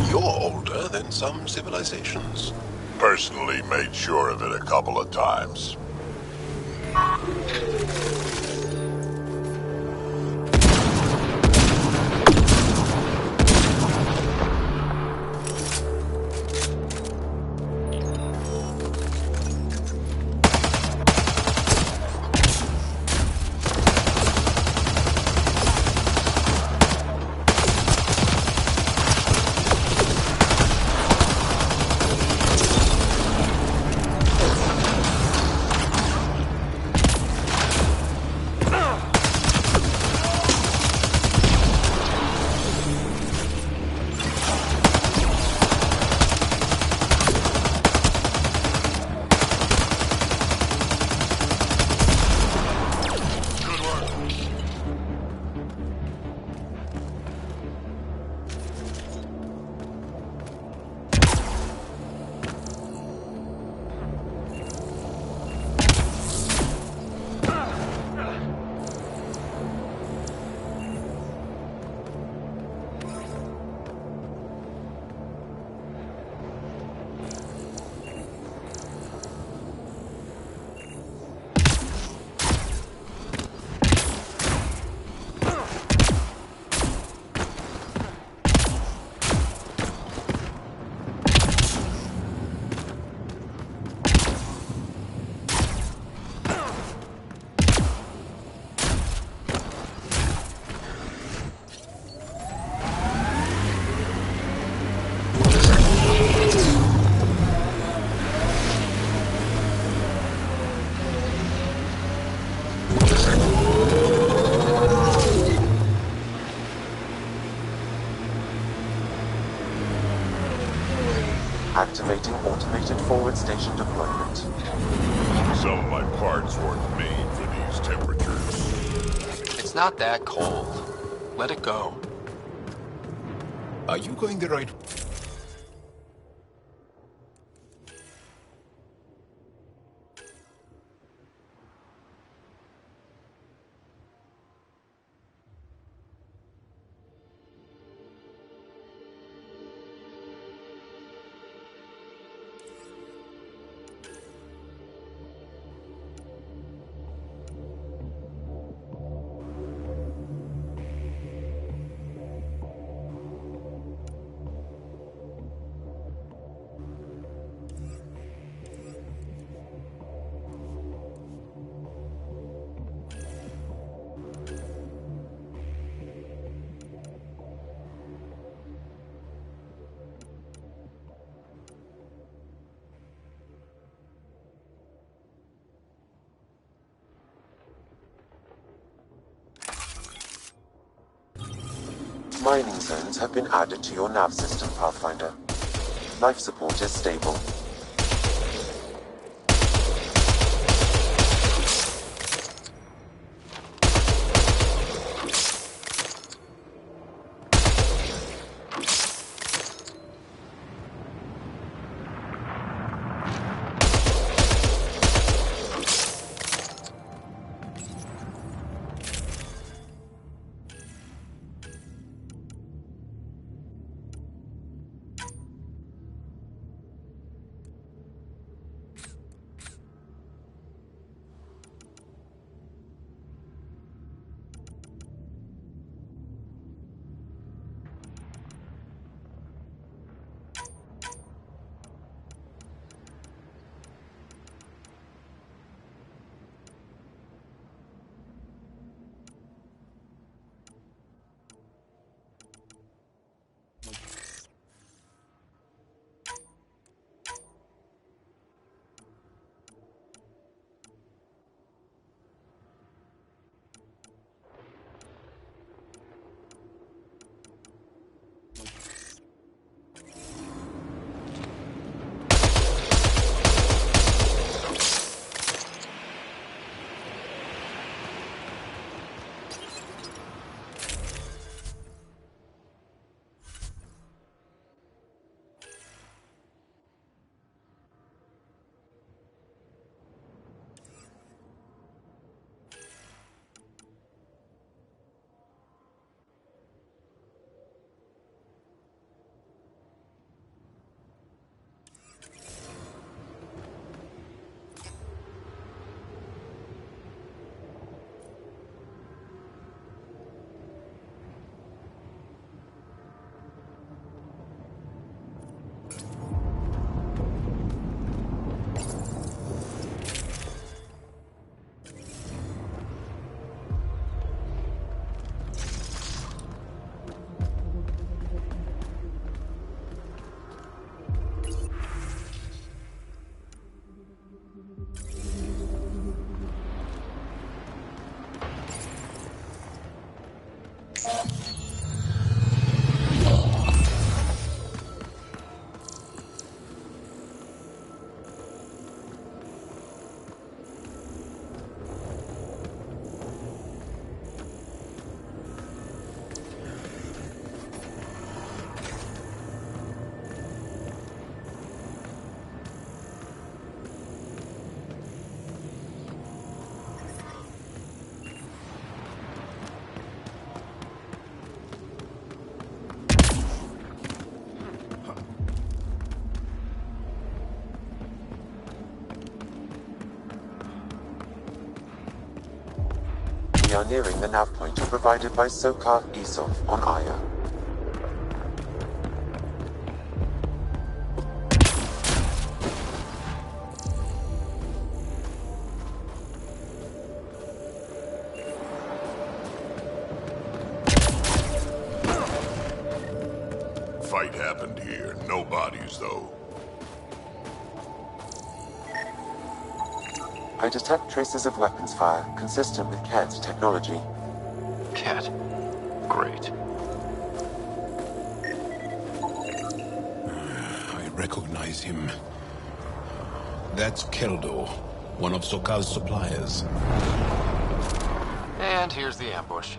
Speaker 14: You're older than some civilizations.
Speaker 11: Personally made sure of it a couple of times.
Speaker 4: Activating automated forward station deployment.
Speaker 11: Some of my parts weren't made for these temperatures.
Speaker 1: It's not that cold. Let it go.
Speaker 14: Are you going the right...
Speaker 4: Mining zones have been added to your nav system, Pathfinder. Life support is stable. We are nearing the nav pointer provided by Sokar Isov on Aya.
Speaker 11: Fight happened here. No bodies, though.
Speaker 4: I detect traces of weapons fire consistent with Ket's technology.
Speaker 1: Ket. Great.
Speaker 15: I recognize him. That's Keldo, one of Sokal's suppliers.
Speaker 1: And here's the ambush.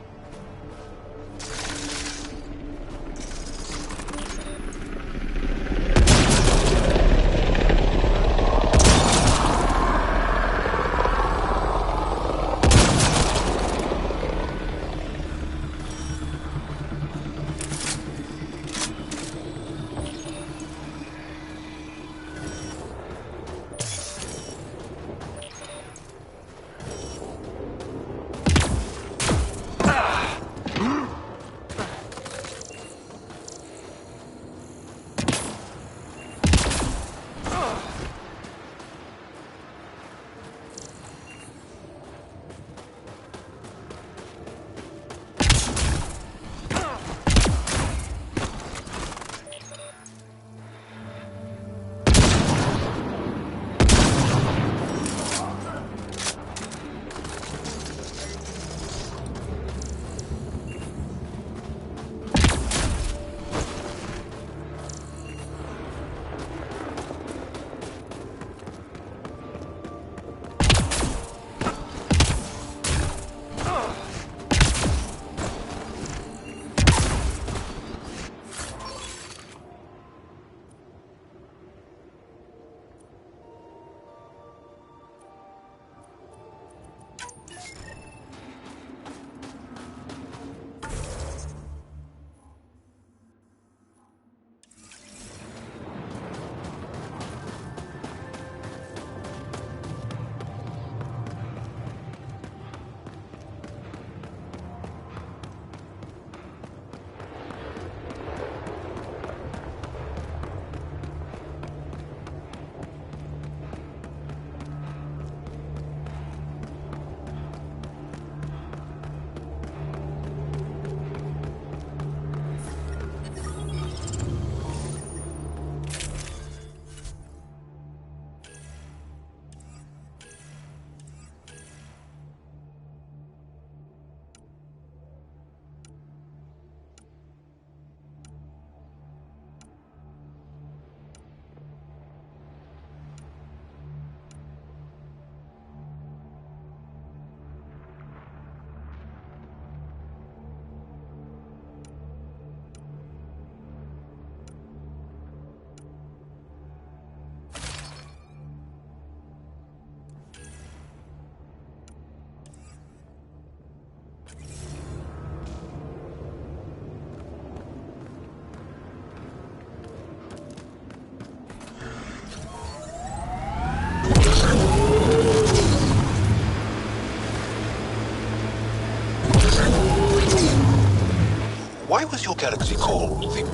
Speaker 15: Why was your galaxy called the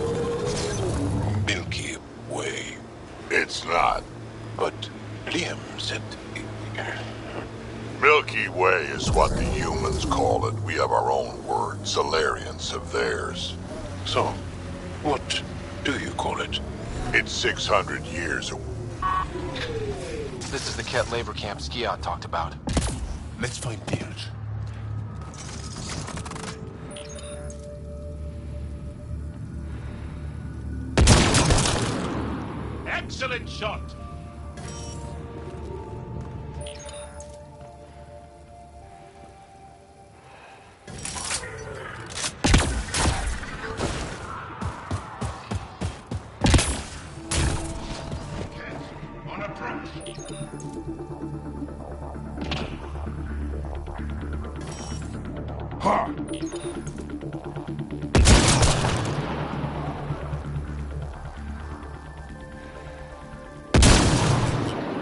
Speaker 15: Milky Way?
Speaker 11: It's not.
Speaker 15: But Liam said...
Speaker 11: Milky Way is what the humans call it. We have our own word. Solarians have theirs.
Speaker 15: So, what do you call it?
Speaker 11: It's 600 years away.
Speaker 1: This is the Ket labor camp Skiot talked about.
Speaker 15: Let's find Niels.
Speaker 16: Excellent shot! On approach!
Speaker 11: Ha!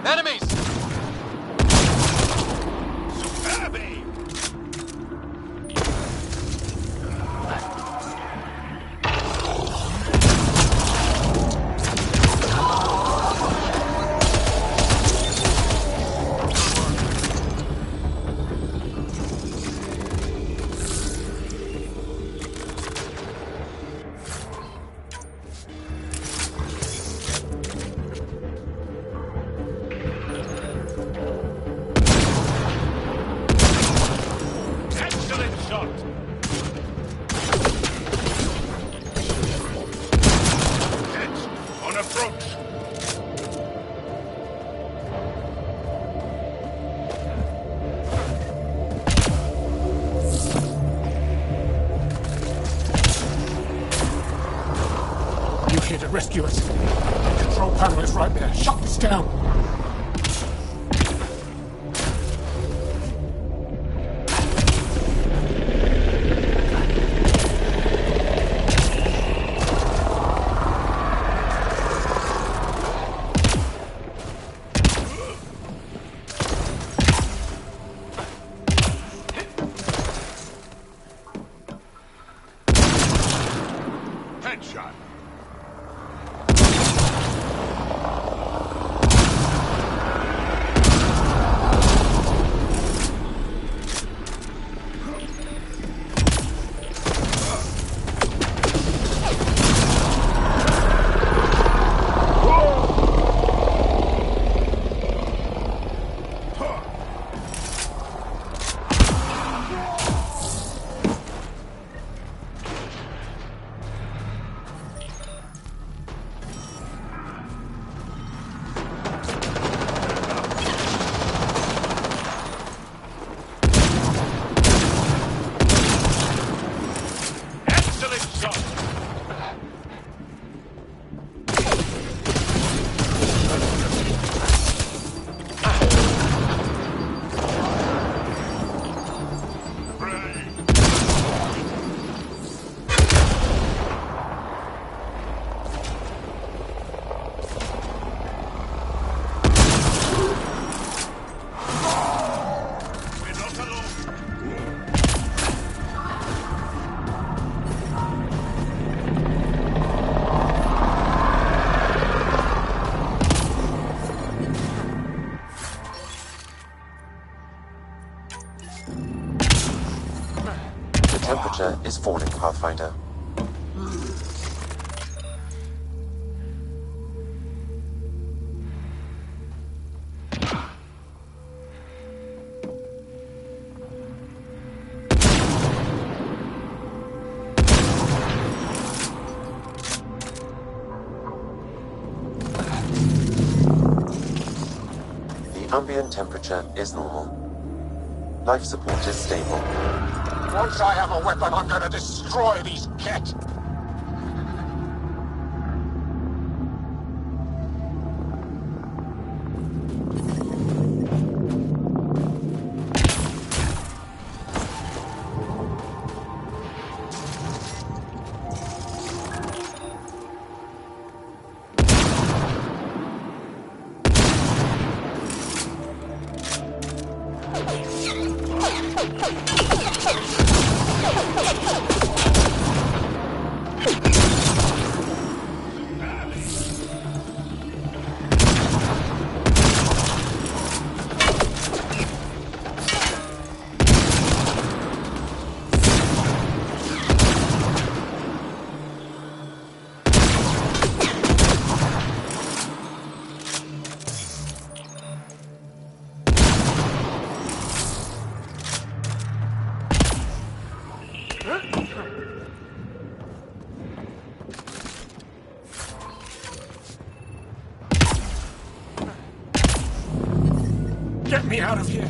Speaker 1: Enemies!
Speaker 16: Superb aim! Excellent shot! Heads on approach!
Speaker 13: You here to rescue us? The control panel is right there. Shut this down.
Speaker 11: Headshot.
Speaker 16: Excellent shot! We're not alone!
Speaker 4: The temperature is falling, Pathfinder. The ambient temperature is normal. Life support is stable.
Speaker 16: Once I have a weapon, I'm gonna destroy these Ket! Get me out of here!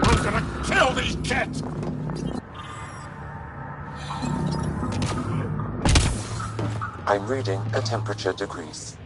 Speaker 16: I'm gonna kill these kids!
Speaker 4: I'm reading a temperature degrees.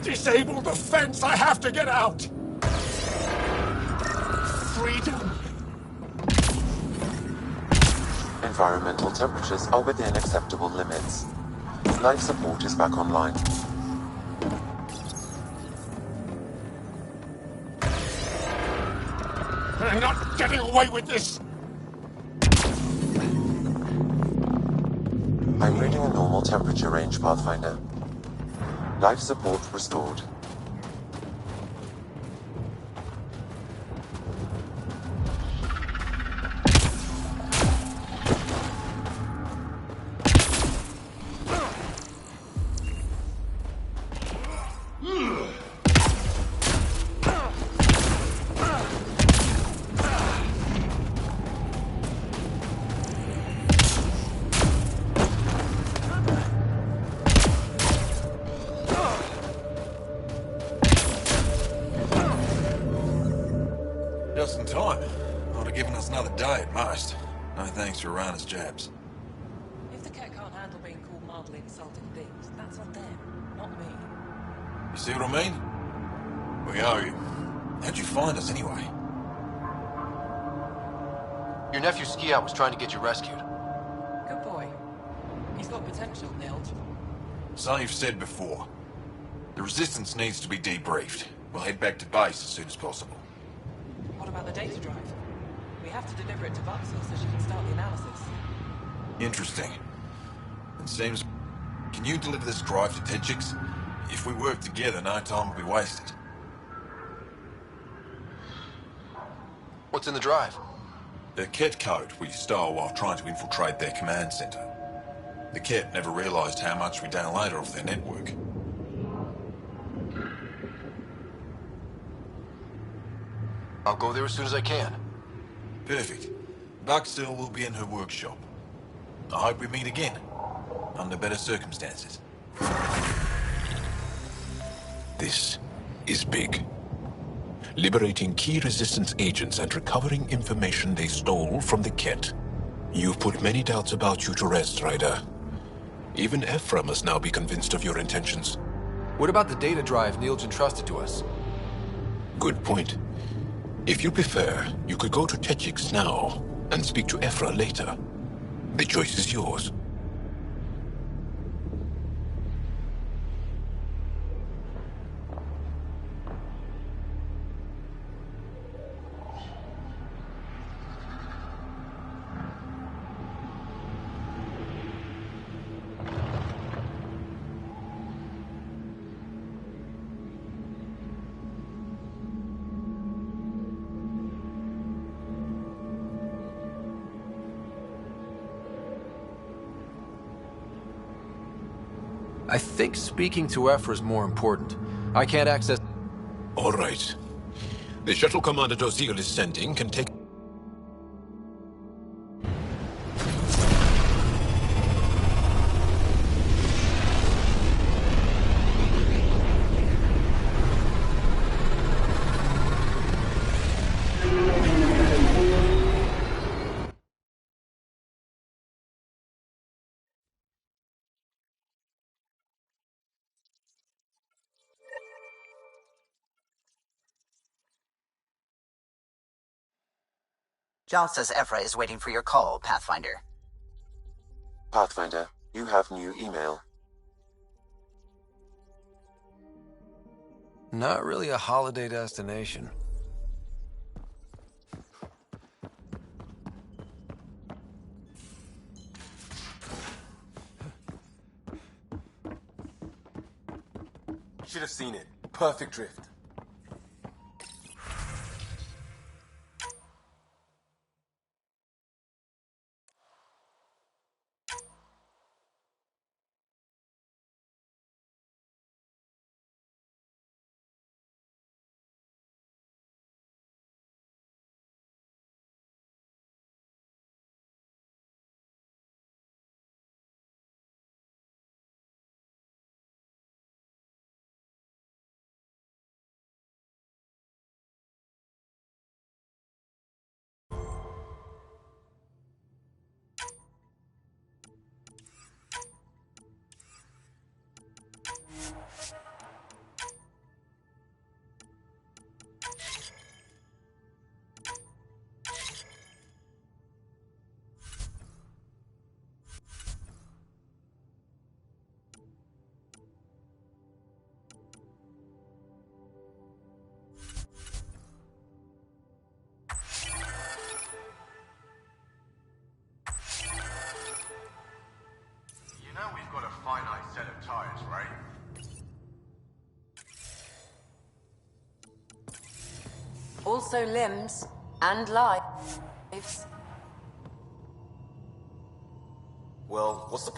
Speaker 16: Disable the fence! I have to get out! Freedom!
Speaker 4: Environmental temperatures are within acceptable limits. Life support is back online.
Speaker 16: I'm not getting away with this!
Speaker 4: I'm reading a normal temperature range, Pathfinder. Life support restored.
Speaker 1: Just in time. Ought have given us another day at most. No thanks for Rana's jabs.
Speaker 9: If the cat can't handle being called mildly insulting things, that's on them, not me.
Speaker 1: You see what I mean? We owe you. How'd you find us anyway? Your nephew Ski-Out was trying to get you rescued.
Speaker 9: Good boy. He's got potential, Nilge.
Speaker 1: So you've said before. The Resistance needs to be debriefed. We'll head back to base as soon as possible.
Speaker 9: What about the data drive? We have to deliver it to Buxel so she can start the analysis.
Speaker 1: Interesting. It seems... Can you deliver this drive to Techix? If we work together, no time will be wasted. What's in the drive? The Ket code we stole while trying to infiltrate their command center. The Ket never realized how much we downloaded off their network. I'll go there as soon as I can. Perfect. Buxel will be in her workshop. I hope we meet again, under better circumstances.
Speaker 15: This is big. Liberating key Resistance agents and recovering information they stole from the Ket. You've put many doubts about you to rest, Ryder. Even Ephra must now be convinced of your intentions.
Speaker 1: What about the data drive Neil's entrusted to us?
Speaker 15: Good point. If you prefer, you could go to Techix now and speak to Ephra later. The choice is yours.
Speaker 1: I think speaking to Ephra is more important. I can't access...
Speaker 15: All right. The shuttle Commander Dozil is sending can take...
Speaker 12: Jal says Ephra is waiting for your call, Pathfinder.
Speaker 4: Pathfinder, you have new email.
Speaker 1: Not really a holiday destination.
Speaker 17: Should have seen it. Perfect drift.
Speaker 18: We've got a finite set of tires, right?
Speaker 19: Also limbs and lives.
Speaker 17: Well, what's the...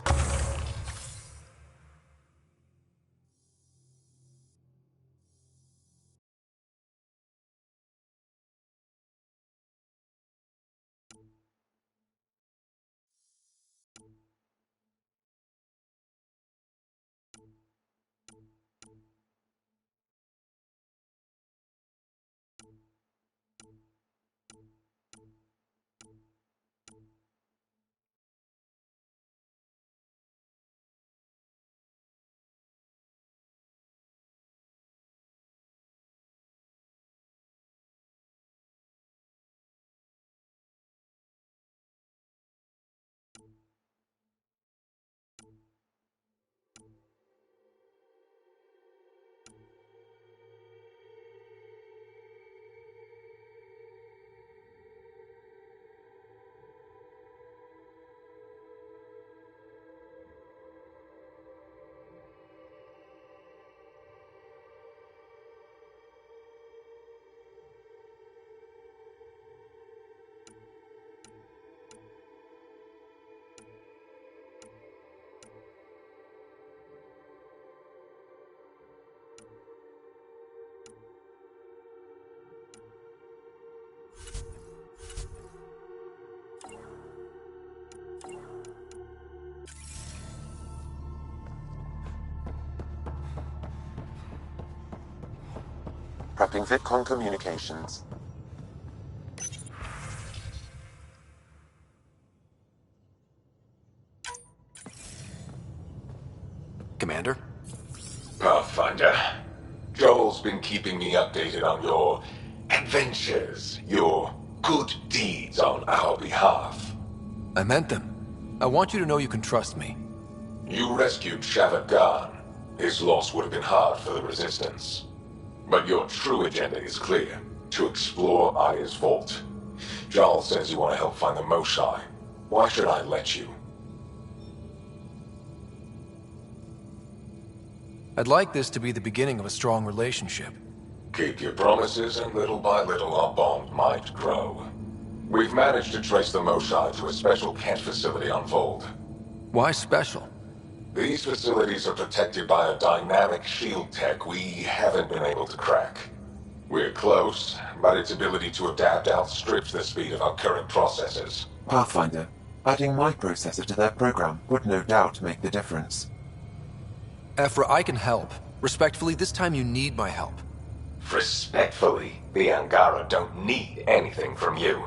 Speaker 4: Prepping VidCon communications.
Speaker 15: Commander?
Speaker 20: Pathfinder, Joel's been keeping me updated on your adventures, your good deeds on our behalf.
Speaker 15: I meant them. I want you to know you can trust me.
Speaker 20: You rescued Shavit Khan. His loss would have been hard for the Resistance. But your true agenda is clear. To explore Aya's vault. Jarl says you want to help find the Moshae. Why should I let you?
Speaker 15: I'd like this to be the beginning of a strong relationship.
Speaker 20: Keep your promises, and little by little our bond might grow. We've managed to trace the Moshae to a special Kent facility on Vold.
Speaker 15: Why special?
Speaker 20: These facilities are protected by a dynamic shield tech we haven't been able to crack. We're close, but its ability to adapt outstrips the speed of our current processors.
Speaker 4: Pathfinder, adding my processor to their program would no doubt make the difference.
Speaker 15: Ephra, I can help. Respectfully, this time you need my help.
Speaker 20: Respectfully, the Angara don't need anything from you.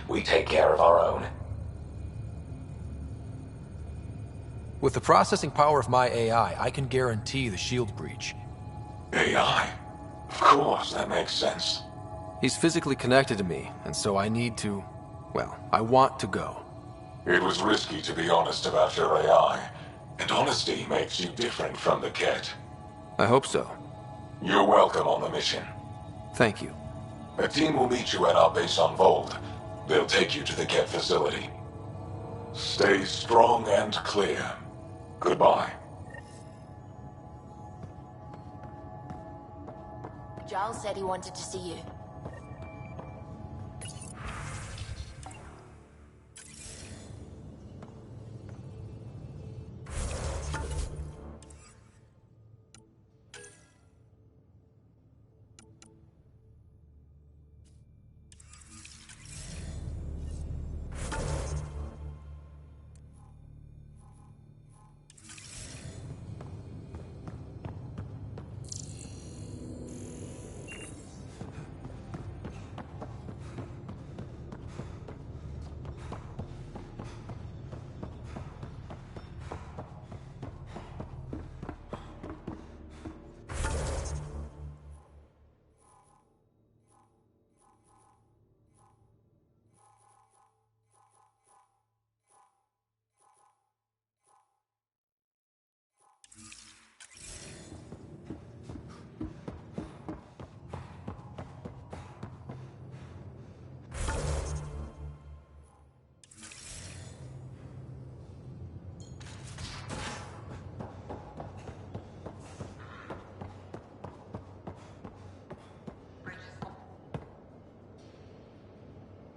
Speaker 20: We take care of our own.
Speaker 15: With the processing power of my AI, I can guarantee the shield breach.
Speaker 20: AI? Of course, that makes sense.
Speaker 15: He's physically connected to me, and so I need to... well, I want to go.
Speaker 20: It was risky to be honest about your AI, and honesty makes you different from the Ket.
Speaker 15: I hope so.
Speaker 20: You're welcome on the mission.
Speaker 15: Thank you.
Speaker 20: A team will meet you at our base on Vold. They'll take you to the Ket facility. Stay strong and clear. Goodbye.
Speaker 19: Giles said he wanted to see you.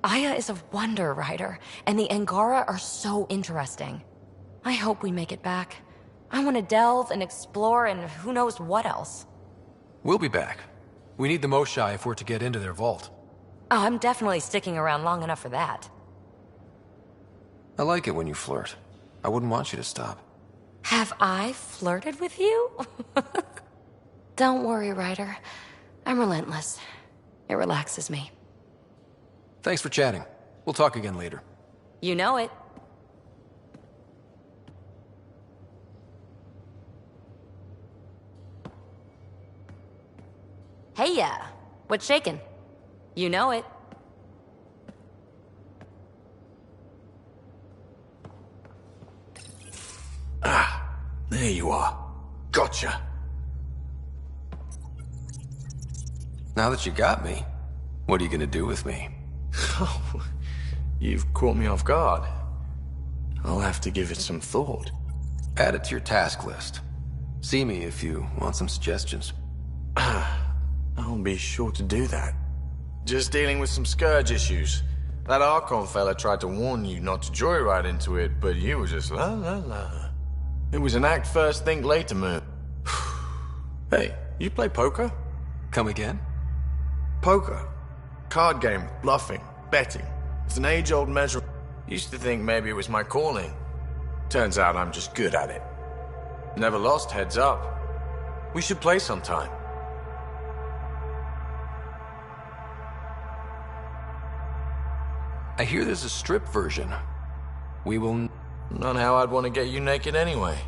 Speaker 2: Aya is a wonder, Ryder, and the Angara are so interesting. I hope we make it back. I want to delve and explore and who knows what else.
Speaker 21: We'll be back. We need the Moshai if we're to get into their vault.
Speaker 2: Oh, I'm definitely sticking around long enough for that.
Speaker 21: I like it when you flirt. I wouldn't want you to stop.
Speaker 2: Have I flirted with you? Don't worry, Ryder. I'm relentless. It relaxes me.
Speaker 21: Thanks for chatting. We'll talk again later.
Speaker 2: You know it. Hey, what's shaking? You know it.
Speaker 22: Ah, there you are. Gotcha.
Speaker 21: Now that you got me, what are you gonna do with me?
Speaker 22: Oh, you've caught me off guard. I'll have to give it some thought.
Speaker 21: Add it to your task list. See me if you want some suggestions.
Speaker 22: I'll be sure to do that. Just dealing with some scourge issues. That Archon fella tried to warn you not to joyride into it, but you were just la la la. It was an act first, think later move. Hey, you play poker?
Speaker 21: Come again?
Speaker 22: Poker. Card game, bluffing, betting. It's an age-old measure. Used to think maybe it was my calling. Turns out I'm just good at it. Never lost heads up. We should play sometime.
Speaker 21: I hear there's a strip version. We will...
Speaker 22: Not how I'd want to get you naked anyway.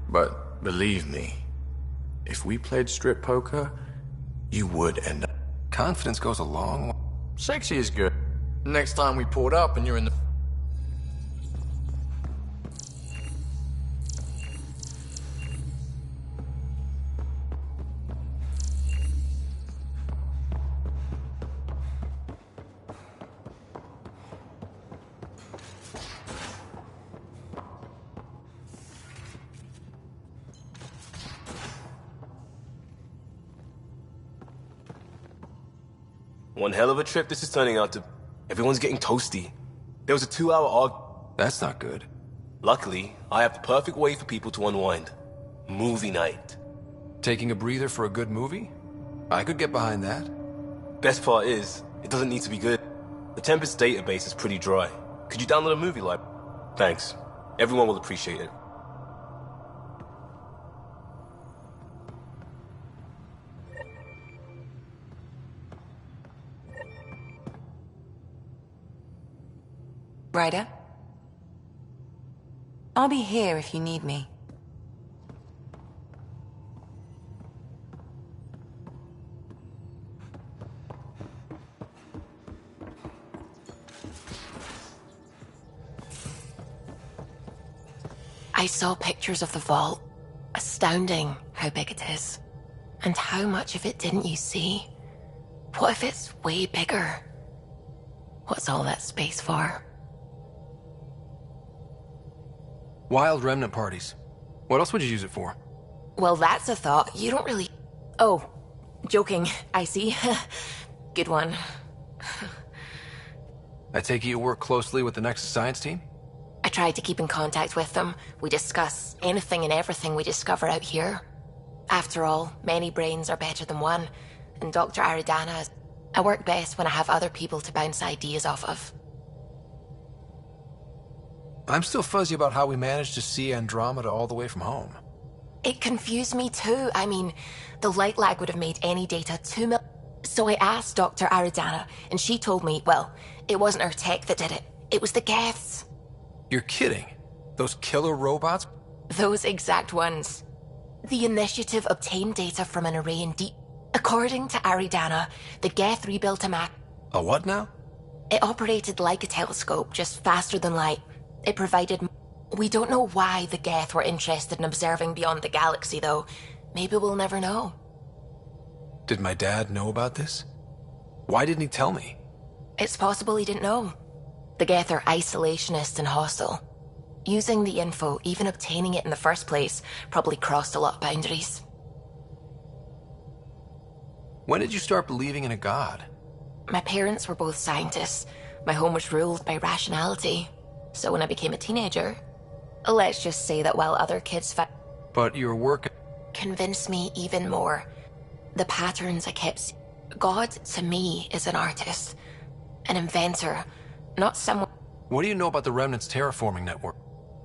Speaker 22: But believe me, if we played strip poker, you would end up...
Speaker 21: Confidence goes a long way.
Speaker 22: Sexy is good. Next time we poured up and you're in the...
Speaker 17: One hell of a trip this is turning out to. Everyone's getting toasty. There was a 2-hour arg.
Speaker 21: That's not good.
Speaker 17: Luckily, I have the perfect way for people to unwind. Movie night.
Speaker 21: Taking a breather for a good movie? I could get behind that.
Speaker 17: Best part is, it doesn't need to be good. The Tempest database is pretty dry. Could you download a movie library? Thanks. Everyone will appreciate it.
Speaker 9: Ryder? I'll be here if you need me.
Speaker 19: I saw pictures of the vault. Astounding how big it is. And how much of it didn't you see? What if it's way bigger? What's all that space for?
Speaker 21: Wild remnant parties. What else would you use it for?
Speaker 19: Well, that's a thought. You don't really... Oh, Joking, I see. Good one.
Speaker 21: I take it you work closely with the Nexus science team?
Speaker 19: I try to keep in contact with them. We discuss anything and everything we discover out here. After all, many brains are better than one, and Dr. Aridana, I work best when I have other people to bounce ideas off of.
Speaker 21: I'm still fuzzy about how we managed to see Andromeda all the way from home.
Speaker 19: It confused me too. I mean, the light lag would have made any data So I asked Dr. Aridana, and she told me, well, it wasn't her tech that did it. It was the Geths.
Speaker 21: You're kidding. Those killer robots?
Speaker 19: Those exact ones. The initiative obtained data from an array in deep. According to Aridana, the Geth rebuilt a map.
Speaker 21: A what now?
Speaker 19: It operated like a telescope, just faster than light. It provided... We don't know why the Geth were interested in observing beyond the galaxy, though. Maybe we'll never know.
Speaker 21: Did my dad know about this? Why didn't he tell me?
Speaker 19: It's possible he didn't know. The Geth are isolationist and hostile. Using the info, even obtaining it in the first place, probably crossed a lot of boundaries.
Speaker 21: When did you start believing in a god?
Speaker 19: My parents were both scientists. My home was ruled by rationality. So when I became a teenager, let's just say that while other kids
Speaker 21: But your work
Speaker 19: convinced me even more. The patterns I kept... God, to me, is an artist. An inventor. Not someone...
Speaker 21: What do you know about the Remnant's terraforming network?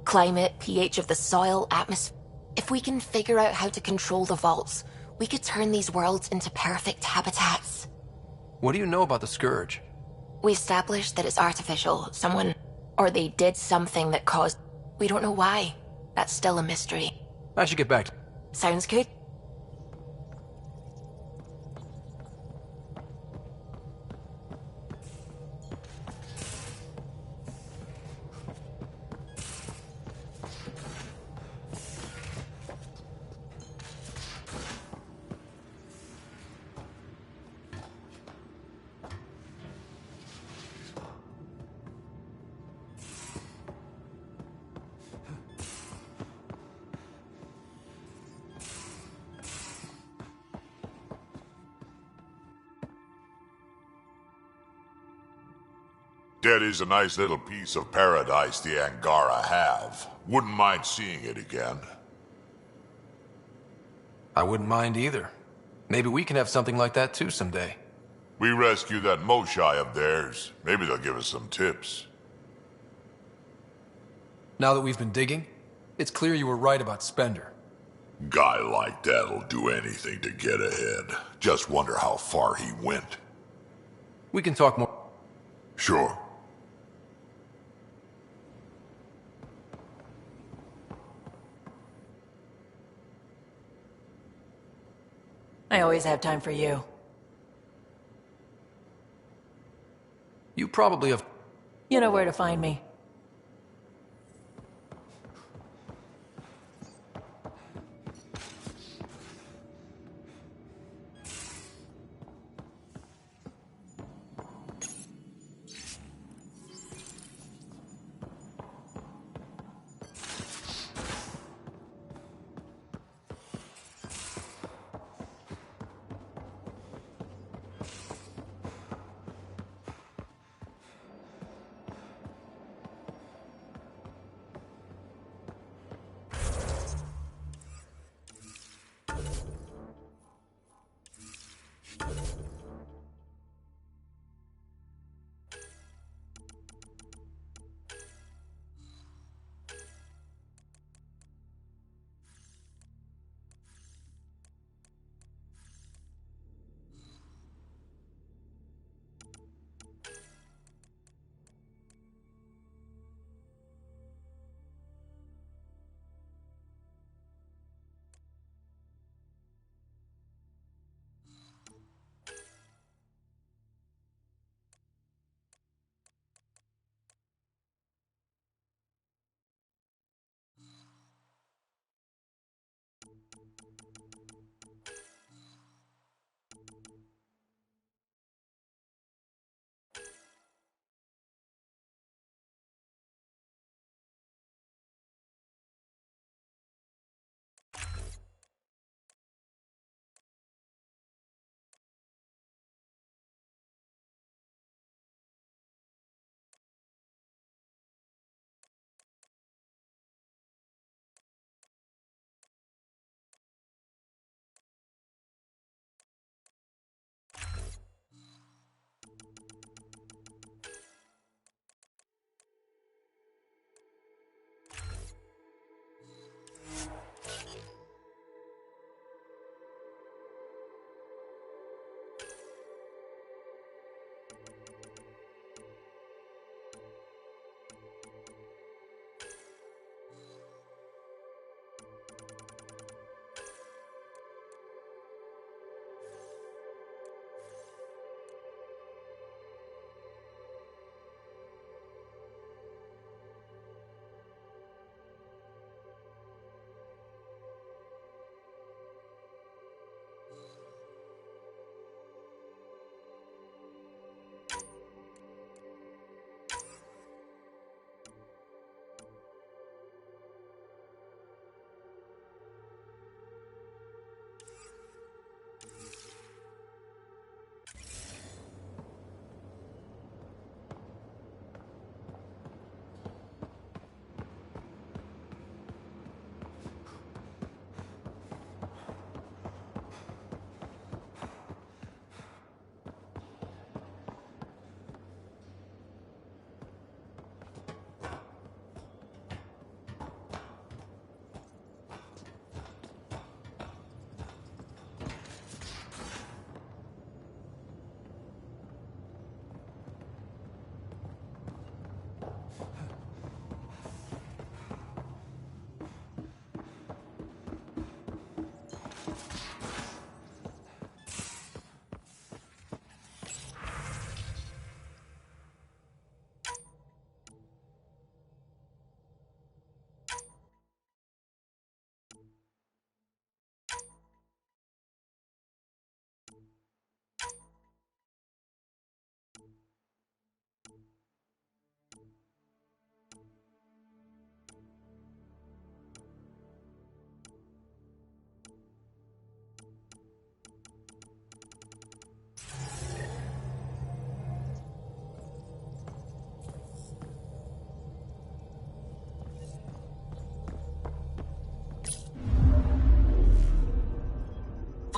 Speaker 19: Climate, pH of the soil, atmosphere... If we can figure out how to control the vaults, we could turn these worlds into perfect habitats.
Speaker 21: What do you know about the Scourge?
Speaker 19: We established that it's artificial. Someone... Or they did something that caused... We don't know why. That's still a mystery.
Speaker 21: I should get back to...
Speaker 19: Sounds good.
Speaker 11: That is a nice little piece of paradise the Angara have. Wouldn't mind seeing it again.
Speaker 21: I wouldn't mind either. Maybe we can have something like that too someday.
Speaker 11: We rescue that Moshai of theirs. Maybe they'll give us some tips.
Speaker 21: Now that we've been digging, it's clear you were right about Spender.
Speaker 11: Guy like that'll do anything to get ahead. Just wonder how far he went.
Speaker 21: We can talk more.
Speaker 11: Sure.
Speaker 9: I always have time for you.
Speaker 21: You probably have...
Speaker 9: You know where to find me.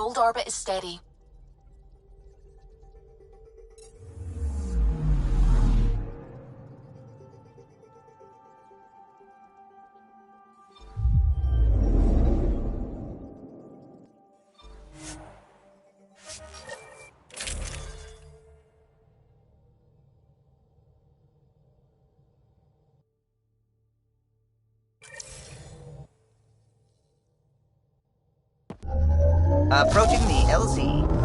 Speaker 19: Hold orbit is steady.
Speaker 12: Approaching the LZ.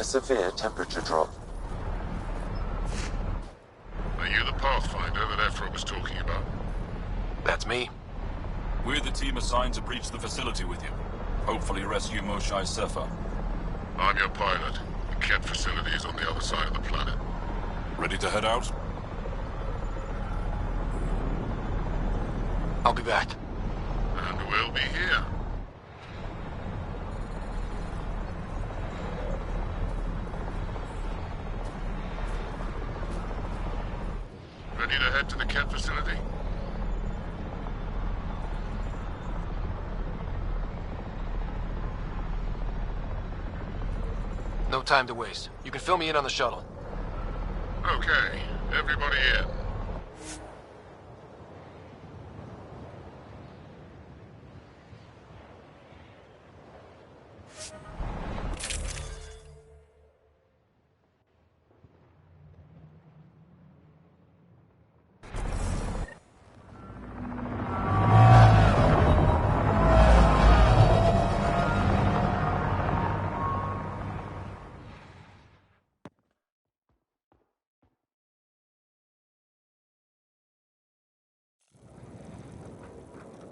Speaker 4: Severe temperature drop.
Speaker 13: Are you the Pathfinder that Ephra was talking about?
Speaker 15: That's me.
Speaker 5: We're the team assigned to breach the facility with you. Hopefully rescue Moshae Sefa.
Speaker 13: I'm your pilot. The Ket facility is on the other side of the planet.
Speaker 5: Ready to head out?
Speaker 15: I'll be back.
Speaker 13: And we'll be here. Ready to head to the Ket facility?
Speaker 15: No time to waste. You can fill me in on the shuttle.
Speaker 13: Okay, everybody in.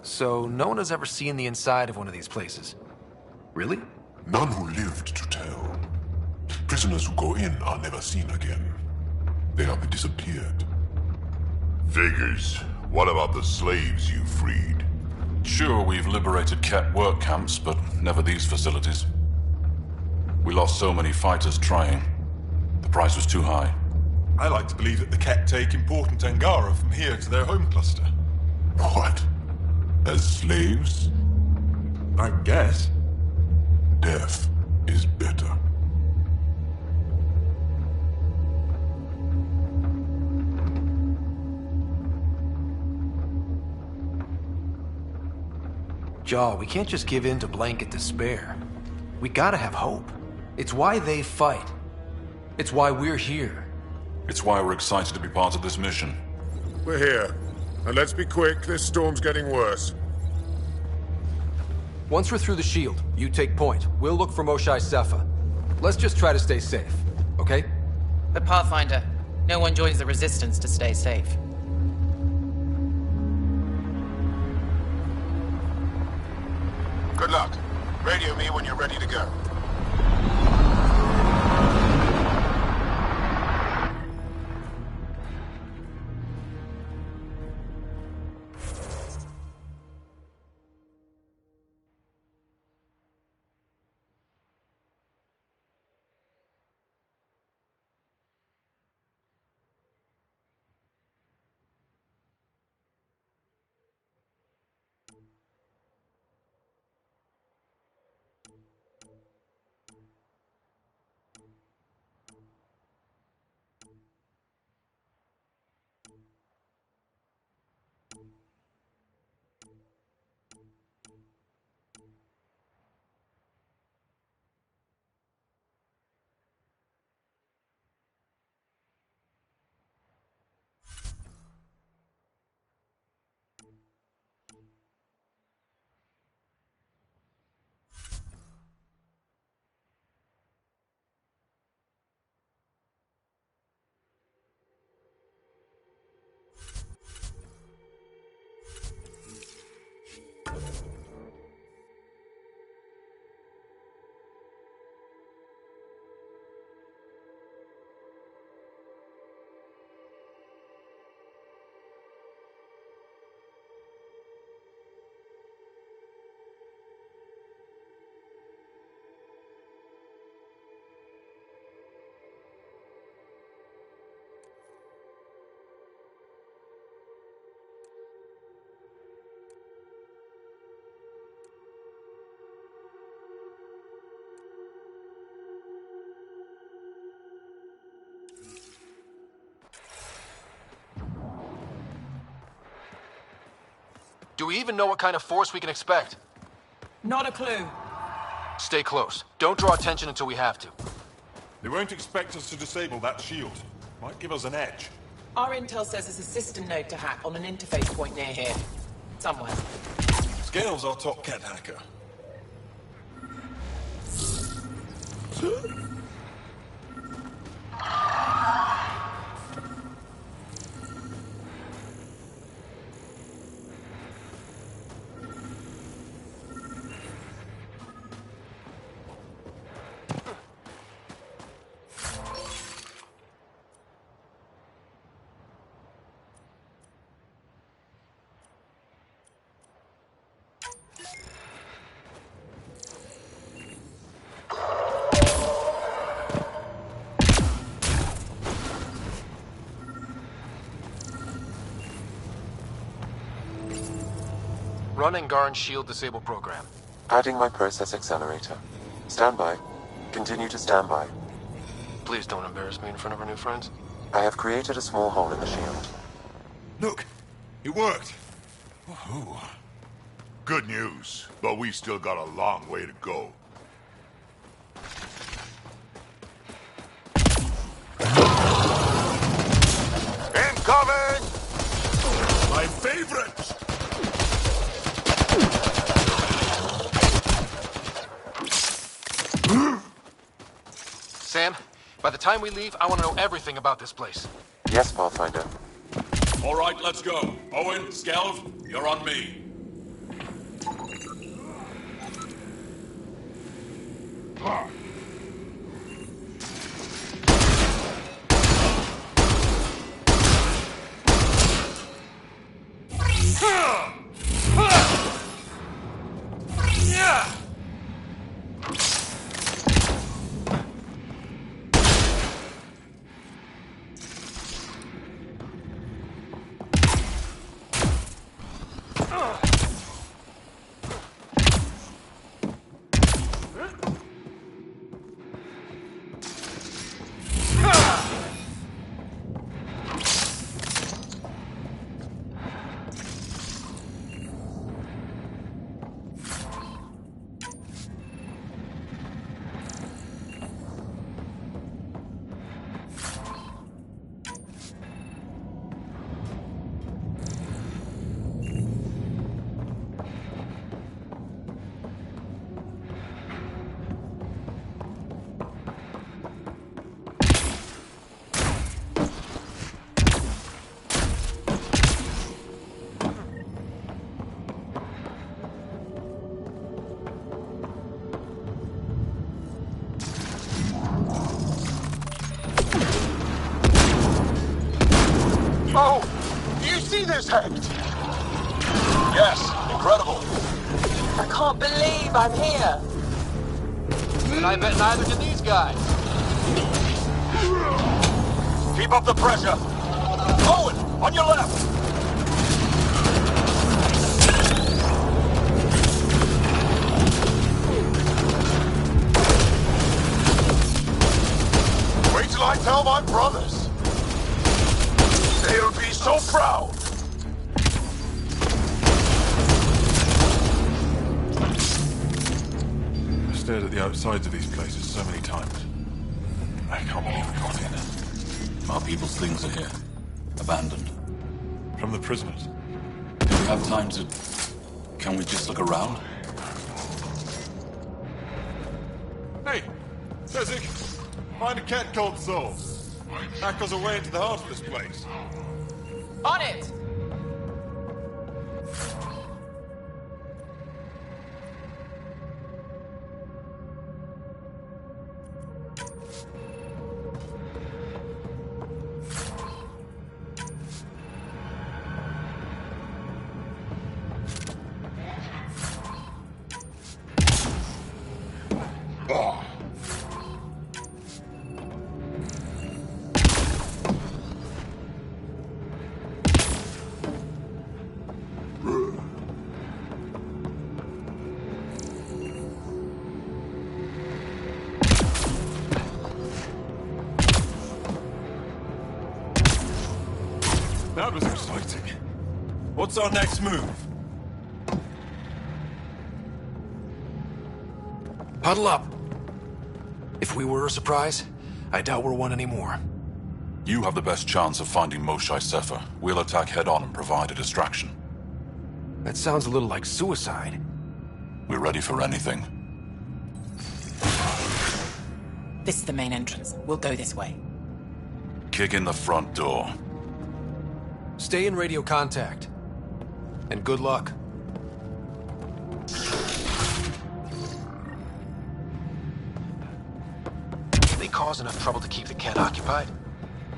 Speaker 15: So, no one has ever seen the inside of one of these places? Really?
Speaker 14: None who lived to tell. Prisoners who go in are never seen again. They have disappeared.
Speaker 11: Figures. What about the slaves you freed?
Speaker 5: Sure, we've liberated Ket work camps, but never these facilities. We lost so many fighters trying. The price was too high.
Speaker 1: I like to believe that the Ket take important Angara from here to their home cluster.
Speaker 14: What? As slaves?
Speaker 1: I guess.
Speaker 14: Death is better.
Speaker 15: Jaw, we can't just give in to blanket despair. We gotta have hope. It's why they fight. It's why we're here.
Speaker 5: It's why we're excited to be part of this mission.
Speaker 13: We're here. And let's be quick, this storm's getting worse.
Speaker 15: Once we're through the shield, you take point. We'll look for Moshae Sefa. Let's just try to stay safe, okay?
Speaker 10: But Pathfinder, no one joins the Resistance to stay safe.
Speaker 16: Good luck. Radio me when you're ready to go.
Speaker 3: Do we even know what kind of force we can expect?
Speaker 9: Not a clue.
Speaker 3: Stay close. Don't draw attention until we have to.
Speaker 1: They won't expect us to disable that shield. Might give us an edge.
Speaker 9: Our intel says there's a system node to hack on an interface point near here. Somewhere.
Speaker 1: Scale's our top cat hacker.
Speaker 3: Run Angaran's shield disable program.
Speaker 4: Adding my process accelerator. Stand by. Continue to stand by.
Speaker 3: Please don't embarrass me in front of our new friends.
Speaker 4: I have created a small hole in the shield.
Speaker 11: Look, it worked. Woohoo. Good news, but we still got a long way to go.
Speaker 16: Incoming!
Speaker 11: My favorite!
Speaker 3: Sam, by the time we leave, I want to know everything about this place.
Speaker 4: Yes, Pathfinder.
Speaker 5: All right, let's go. Owen, Skelv, you're on me.
Speaker 16: Oh, do you see this, Hecht? Yes, incredible.
Speaker 9: I can't believe I'm here.
Speaker 3: And I bet neither can these guys.
Speaker 16: Keep up the pressure. Owen, on your left. Wait till I tell my brothers. They'll be so proud.
Speaker 1: I've stared at the outsides of these places so many times. I can't believe we got in.
Speaker 5: Our people's things are here. Abandoned.
Speaker 1: From the prisoners.
Speaker 5: Do we have time to... Can we just look around?
Speaker 1: Hey! Tezik! Find a cat called Soul. Hack us away into the heart of this place.
Speaker 9: On it!
Speaker 1: That was exciting. What's our next move?
Speaker 6: Huddle up. If we were a surprise, I doubt we're one anymore.
Speaker 5: You have the best chance of finding Moshae Sefer. We'll attack head-on and provide a distraction.
Speaker 6: That sounds a little like suicide.
Speaker 5: We're ready for anything.
Speaker 10: This is the main entrance. We'll go this way.
Speaker 5: Kick in the front door.
Speaker 6: Stay in radio contact. And good luck.
Speaker 3: Did they cause enough trouble to keep the cat occupied?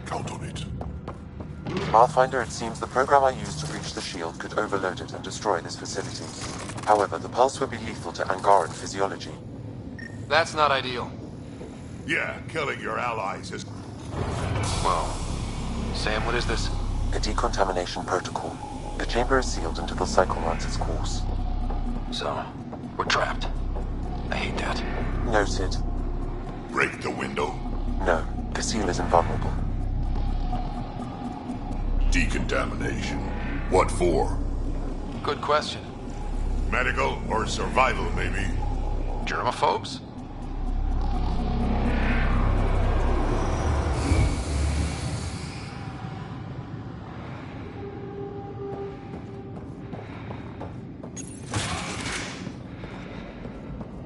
Speaker 14: Count on it.
Speaker 4: Pathfinder, it seems the program I used to breach the shield could overload it and destroy this facility. However, the pulse would be lethal to Angaran physiology.
Speaker 3: That's not ideal.
Speaker 11: Yeah, killing your allies is...
Speaker 3: Well, Sam, what is this?
Speaker 4: A decontamination protocol. The chamber is sealed until the cycle runs its course.
Speaker 3: So, we're trapped. I hate that.
Speaker 4: Noted.
Speaker 11: Break the window?
Speaker 4: No, the seal is invulnerable.
Speaker 11: Decontamination. What for?
Speaker 3: Good question.
Speaker 11: Medical or survival, maybe?
Speaker 3: Germaphobes?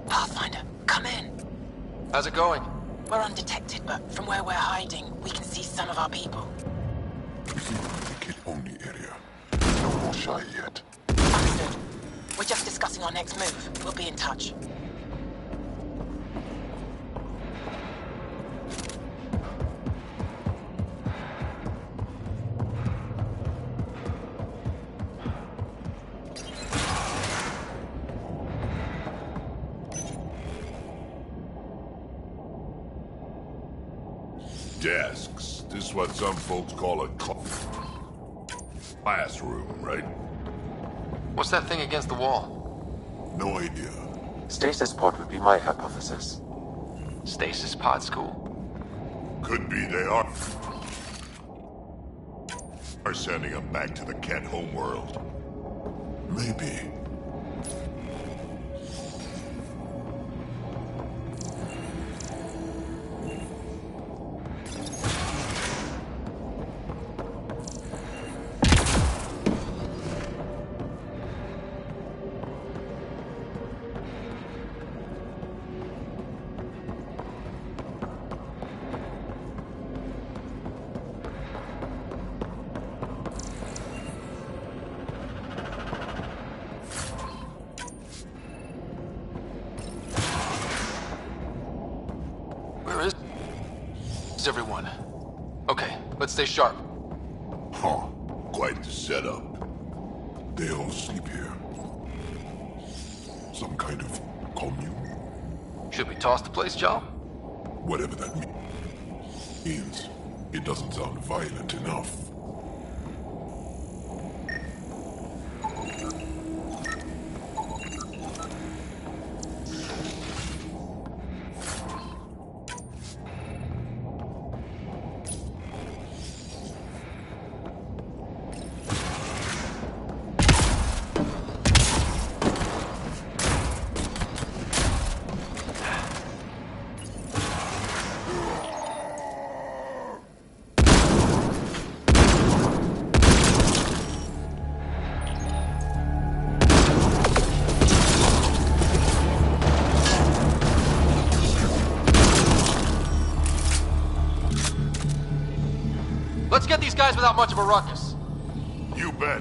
Speaker 9: Pathfinder, come in.
Speaker 3: How's it going?
Speaker 9: We're undetected, but from where we're hiding, we can see some of our people.
Speaker 14: The kid-only area. No more shy yet.
Speaker 9: Understood. We're just discussing our next move. We'll be in touch.
Speaker 11: Desks. This is what some folks call a classroom, right?
Speaker 3: What's that thing against the wall?
Speaker 11: No idea.
Speaker 4: Stasis pod would be my hypothesis.
Speaker 3: Stasis pod school?
Speaker 11: Could be they are sending them back to the Ket homeworld. Maybe.
Speaker 3: Everyone. Okay, let's stay sharp.
Speaker 11: Huh. Quite the setup.
Speaker 14: They all sleep here. Some kind of commune?
Speaker 6: Should we toss the place, Joe?
Speaker 14: Whatever that means. It doesn't sound violent enough.
Speaker 3: Let's get these guys without much of a ruckus.
Speaker 11: You bet.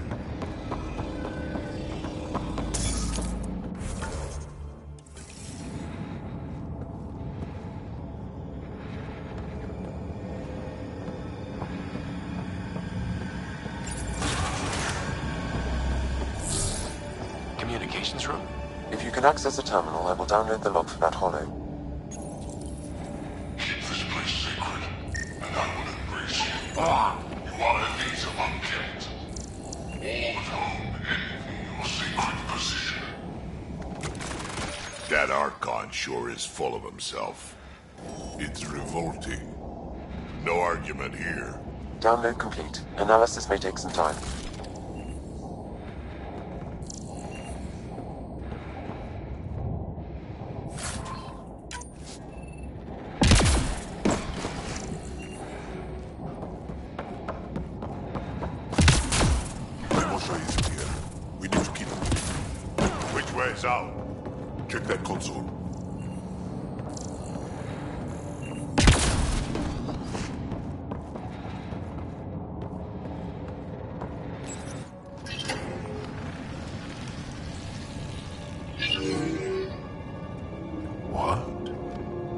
Speaker 6: Communications room?
Speaker 4: If you can access a terminal, I will download the log for that hollow.
Speaker 11: Keep this place sacred, and I will embrace you. You are elite among kings. All at home envy your sacred position. That Archon sure is full of himself. It's revolting. No argument here.
Speaker 4: Download complete. Analysis may take some time.
Speaker 11: Way's out.
Speaker 14: Check that console.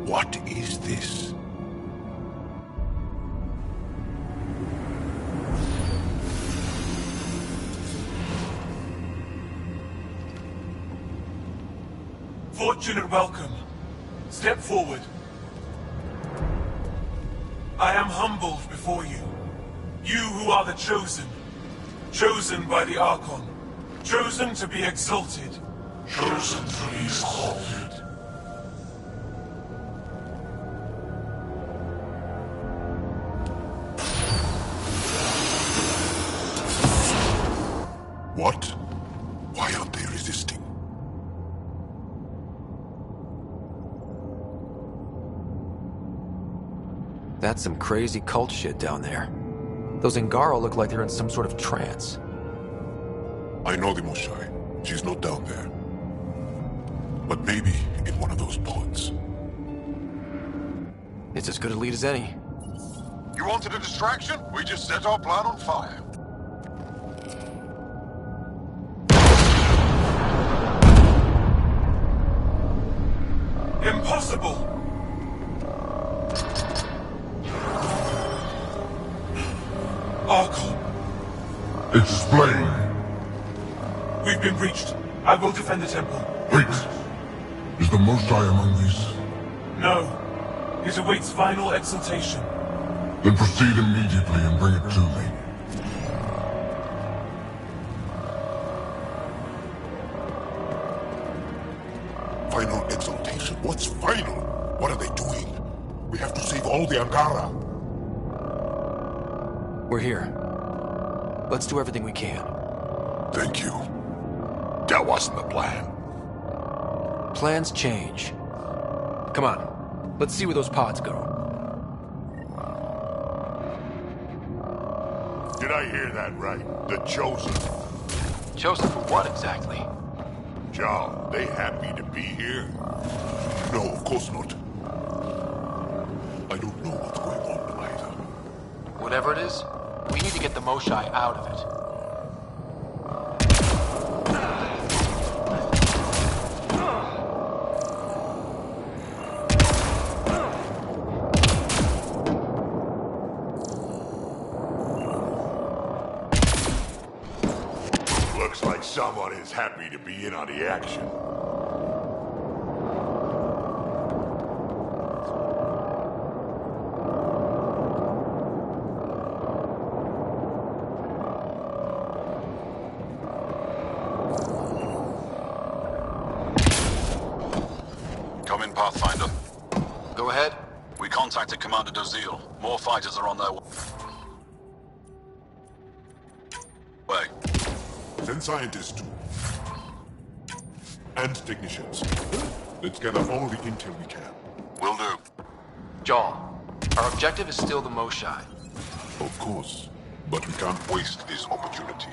Speaker 11: What is this?
Speaker 7: Fortunate welcome. Step forward. I am humbled before you. You who are the chosen. Chosen by the Archon. Chosen to be exalted.
Speaker 11: Chosen to be exalted.
Speaker 14: What? Why aren't they resisting?
Speaker 6: That's some crazy cult shit down there. Those Angara look like they're in some sort of trance.
Speaker 14: I know the Moshai. She's not down there. But maybe in one of those pods.
Speaker 6: It's as good a lead as any.
Speaker 16: You wanted a distraction? We just set our plan on fire.
Speaker 7: Impossible! Archon.
Speaker 11: Explain.
Speaker 7: We've been breached. I will defend the temple.
Speaker 11: Wait. Is the Moshai among these?
Speaker 7: No. It awaits final exaltation.
Speaker 11: Then proceed immediately and bring it to me.
Speaker 14: Final exaltation? What's final? What are they doing? We have to save all the Angara.
Speaker 6: We're here. Let's do everything we can.
Speaker 14: Thank you.
Speaker 11: That wasn't the plan.
Speaker 6: Plans change. Come on. Let's see where those pods go.
Speaker 11: Did I hear that right? The Chosen.
Speaker 6: Chosen for what exactly?
Speaker 11: John, they happy to be here?
Speaker 14: No, of course not. I don't know what's going on either.
Speaker 3: Whatever it is, we need to get the Moshai out of it.
Speaker 11: someone is happy to be in on the action.
Speaker 5: Come in, Pathfinder.
Speaker 3: Go ahead.
Speaker 5: We contacted Commander Dozil. More fighters are on their way.
Speaker 14: Send scientists too. And technicians. Let's gather all the intel we can.
Speaker 5: Will do.
Speaker 3: Jarl, our objective is still the Moshai.
Speaker 14: Of course. But we can't waste this opportunity.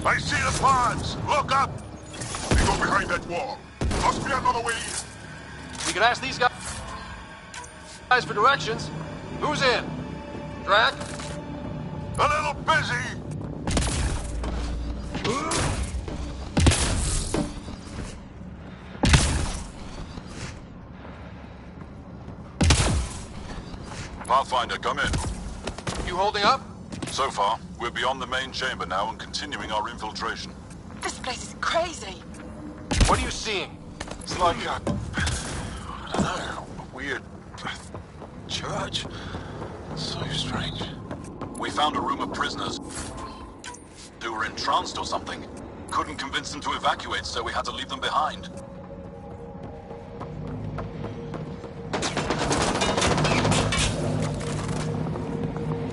Speaker 11: I see the pods! Look up!
Speaker 14: They go behind that wall. Must be another way in.
Speaker 3: We can ask these guys for directions. Who's in? Drac?
Speaker 11: A little busy!
Speaker 5: Pathfinder, come in.
Speaker 3: You holding up?
Speaker 5: So far, we're beyond the main chamber now and continuing our infiltration.
Speaker 9: This place is crazy.
Speaker 3: What are you seeing?
Speaker 5: It's like I don't know, a weird church. So strange. We found a room of prisoners who were entranced or something. Couldn't convince them to evacuate, so we had to leave them behind.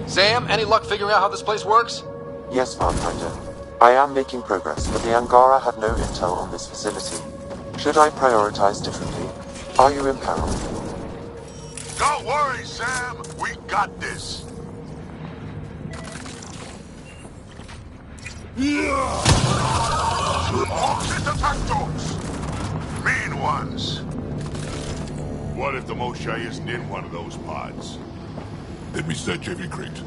Speaker 3: Sam, any luck figuring out how this place works?
Speaker 4: Yes, Pathfinder. I am making progress, but the Angara have no intel on this facility. Should I prioritize differently? Are you in peril?
Speaker 11: Don't worry, Sam! We got this! Opposite attack dogs! Mean ones! What if the Moshai isn't in one of those pods?
Speaker 14: Let me search every crate.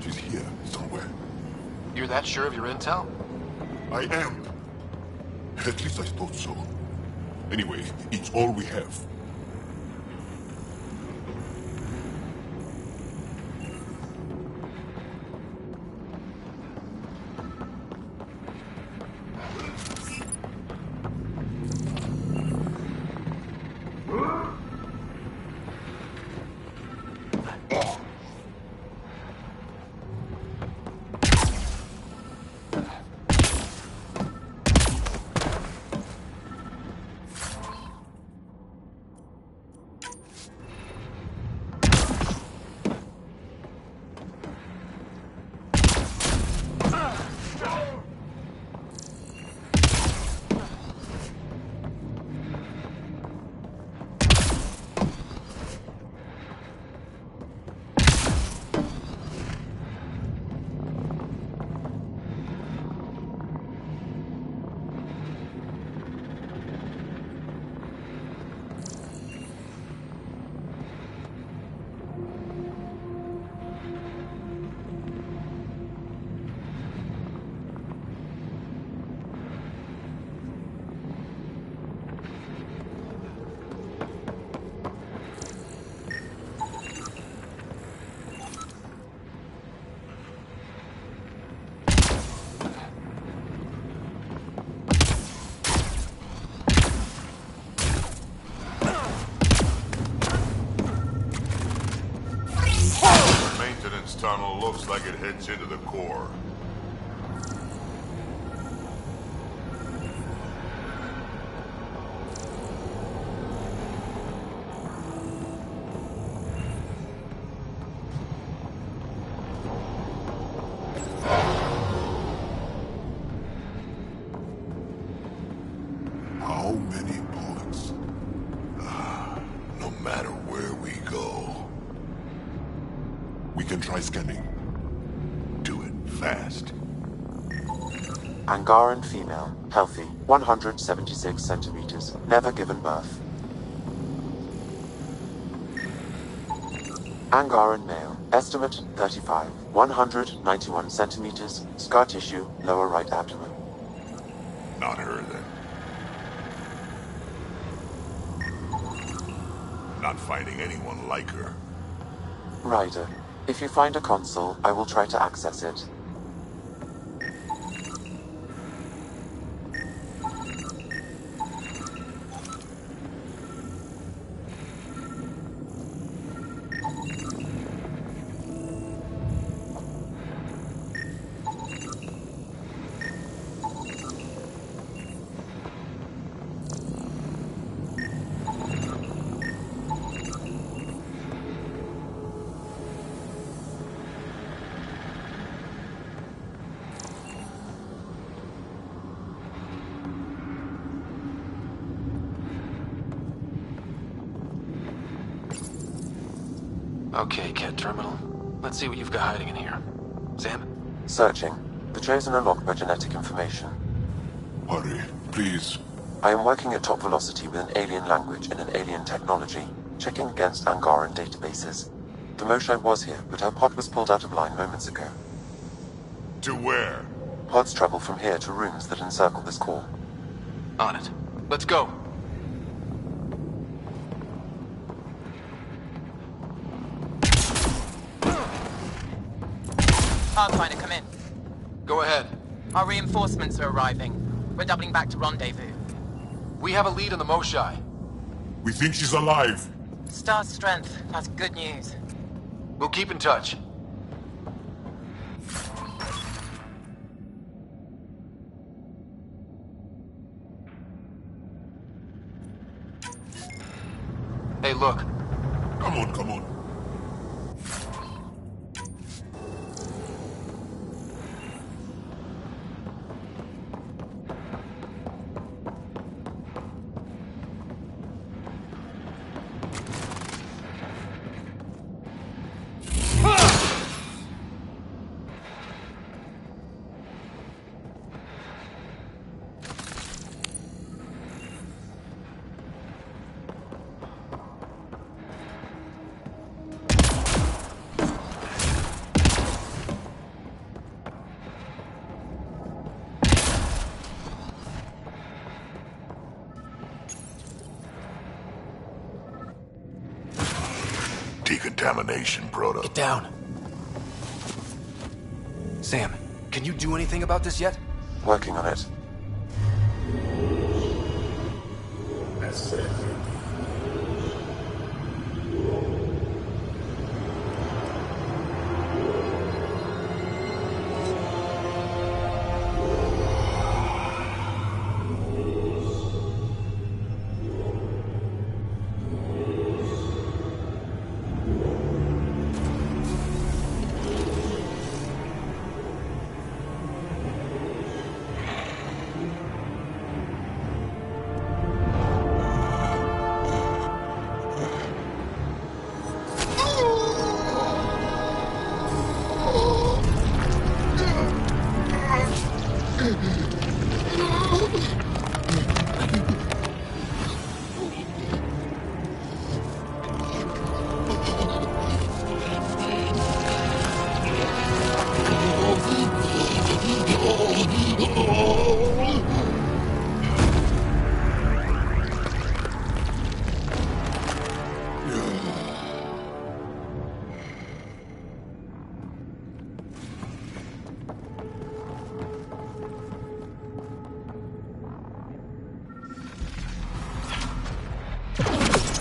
Speaker 14: She's here, somewhere.
Speaker 3: You're that sure of your intel?
Speaker 14: I am. At least I thought so. Anyway, it's all we have.
Speaker 11: Tunnel looks like it heads into the core.
Speaker 14: We can try scanning.
Speaker 11: Do it fast.
Speaker 4: Angaran female, healthy, 176 centimeters, never given birth. Angaran male, estimate 35, 191 centimeters, scar tissue, lower right abdomen.
Speaker 11: Not her, then. Not finding anyone like her.
Speaker 4: Ryder, if you find a console, I will try to access it.
Speaker 6: Okay, Ket Terminal. Let's see what you've got hiding in here. Sam?
Speaker 4: Searching. The Chosen are locked by genetic information.
Speaker 14: Hurry, please.
Speaker 4: I am working at top velocity with an alien language and an alien technology, checking against Angaran databases. The Moshae was here, but her pod was pulled out of line moments ago.
Speaker 11: To where?
Speaker 4: Pods travel from here to rooms that encircle this core.
Speaker 6: On it. Let's go.
Speaker 10: Pathfinder, come in.
Speaker 6: Go ahead.
Speaker 10: Our reinforcements are arriving. We're doubling back to rendezvous.
Speaker 6: We have a lead on the Moshae.
Speaker 14: We think she's alive.
Speaker 10: Star strength. That's good news.
Speaker 6: We'll keep in touch. Hey, look.
Speaker 14: Come on, come on.
Speaker 11: Decontamination, Proto.
Speaker 6: Get down. Sam, can you do anything about this yet?
Speaker 4: Working on it.
Speaker 11: That's it.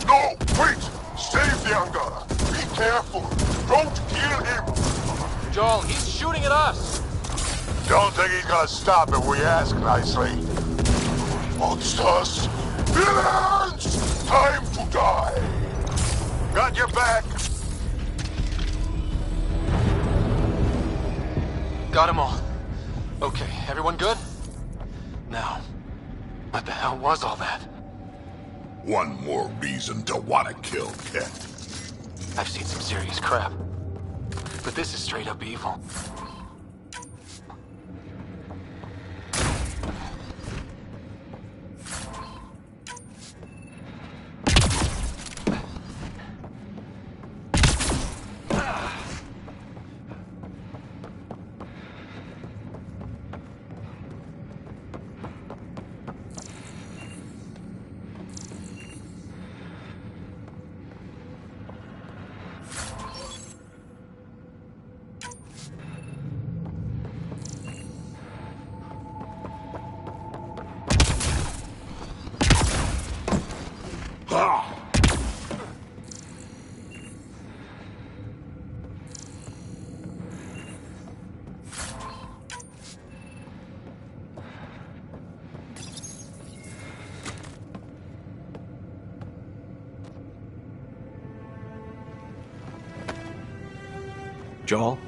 Speaker 16: No, wait! Save the Angara! Be careful! Don't kill him!
Speaker 3: Joel, he's shooting at us!
Speaker 16: Don't think he's gonna stop if we ask nicely. Monsters! Villains! Time to die! Got your back!
Speaker 6: Got them all. Okay, everyone good? Now, what the hell was all that?
Speaker 11: One more reason to want to kill Ket.
Speaker 6: I've seen some serious crap. But this is straight up evil.
Speaker 8: Joel?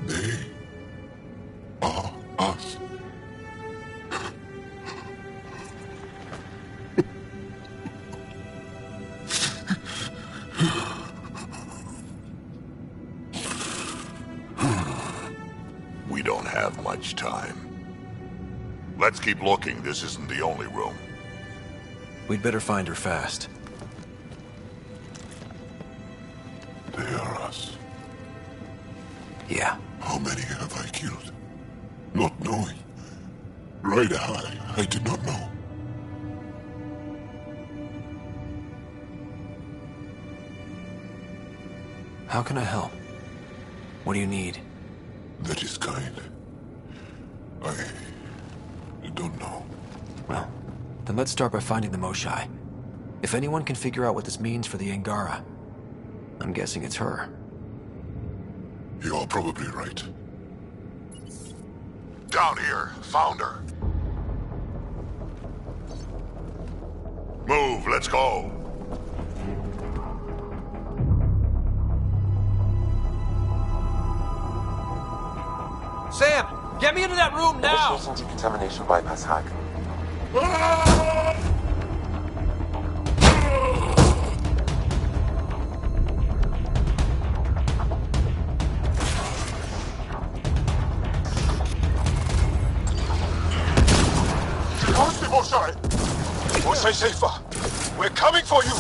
Speaker 14: They are us.
Speaker 11: We don't have much time. Let's keep looking. This isn't the only room.
Speaker 8: We'd better find her fast.
Speaker 14: They are us.
Speaker 8: Yeah.
Speaker 14: How many have I killed? Not knowing. Ryder High, I did not know.
Speaker 8: How can I help? What do you need?
Speaker 14: That is kind. I don't know.
Speaker 8: Well, then let's start by finding the Moshai. If anyone can figure out what this means for the Angara, I'm guessing it's her.
Speaker 14: You are probably right.
Speaker 11: Down here. Found her. Move. Let's go.
Speaker 6: Sam, get me into that room now!
Speaker 4: Initiating decontamination bypass hack.
Speaker 16: How's the Moshai? Moshai safer. We're coming for you!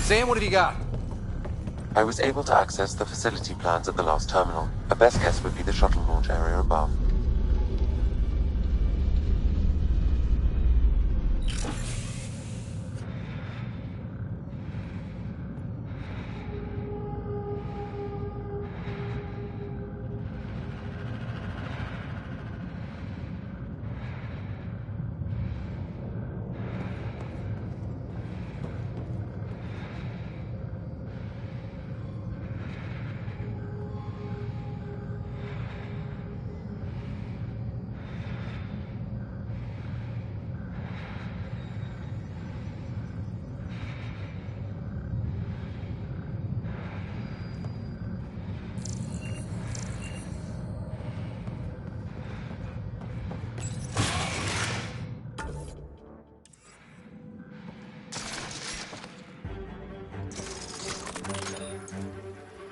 Speaker 6: Sam, what have you got?
Speaker 4: I was able to access the facility plans at the last terminal. A best guess would be the shuttle launch area above.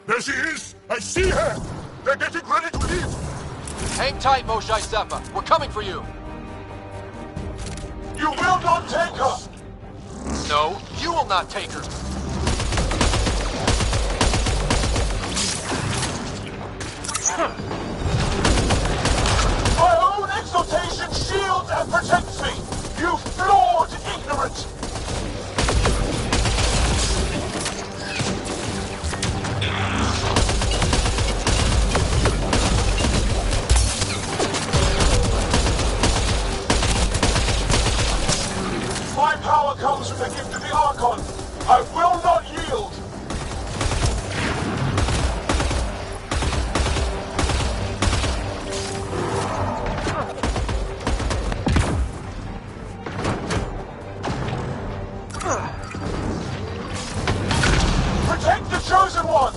Speaker 16: There she is! I see her! They're getting ready to leave!
Speaker 6: Hang tight, Moshai Seppa. We're coming for you.
Speaker 16: You will not take her!
Speaker 6: No, you will not take her.
Speaker 16: My own exaltation shields and protects me! You flawed ignorant! My power comes from the gift of the Archon. I will not yield! Protect the Chosen One!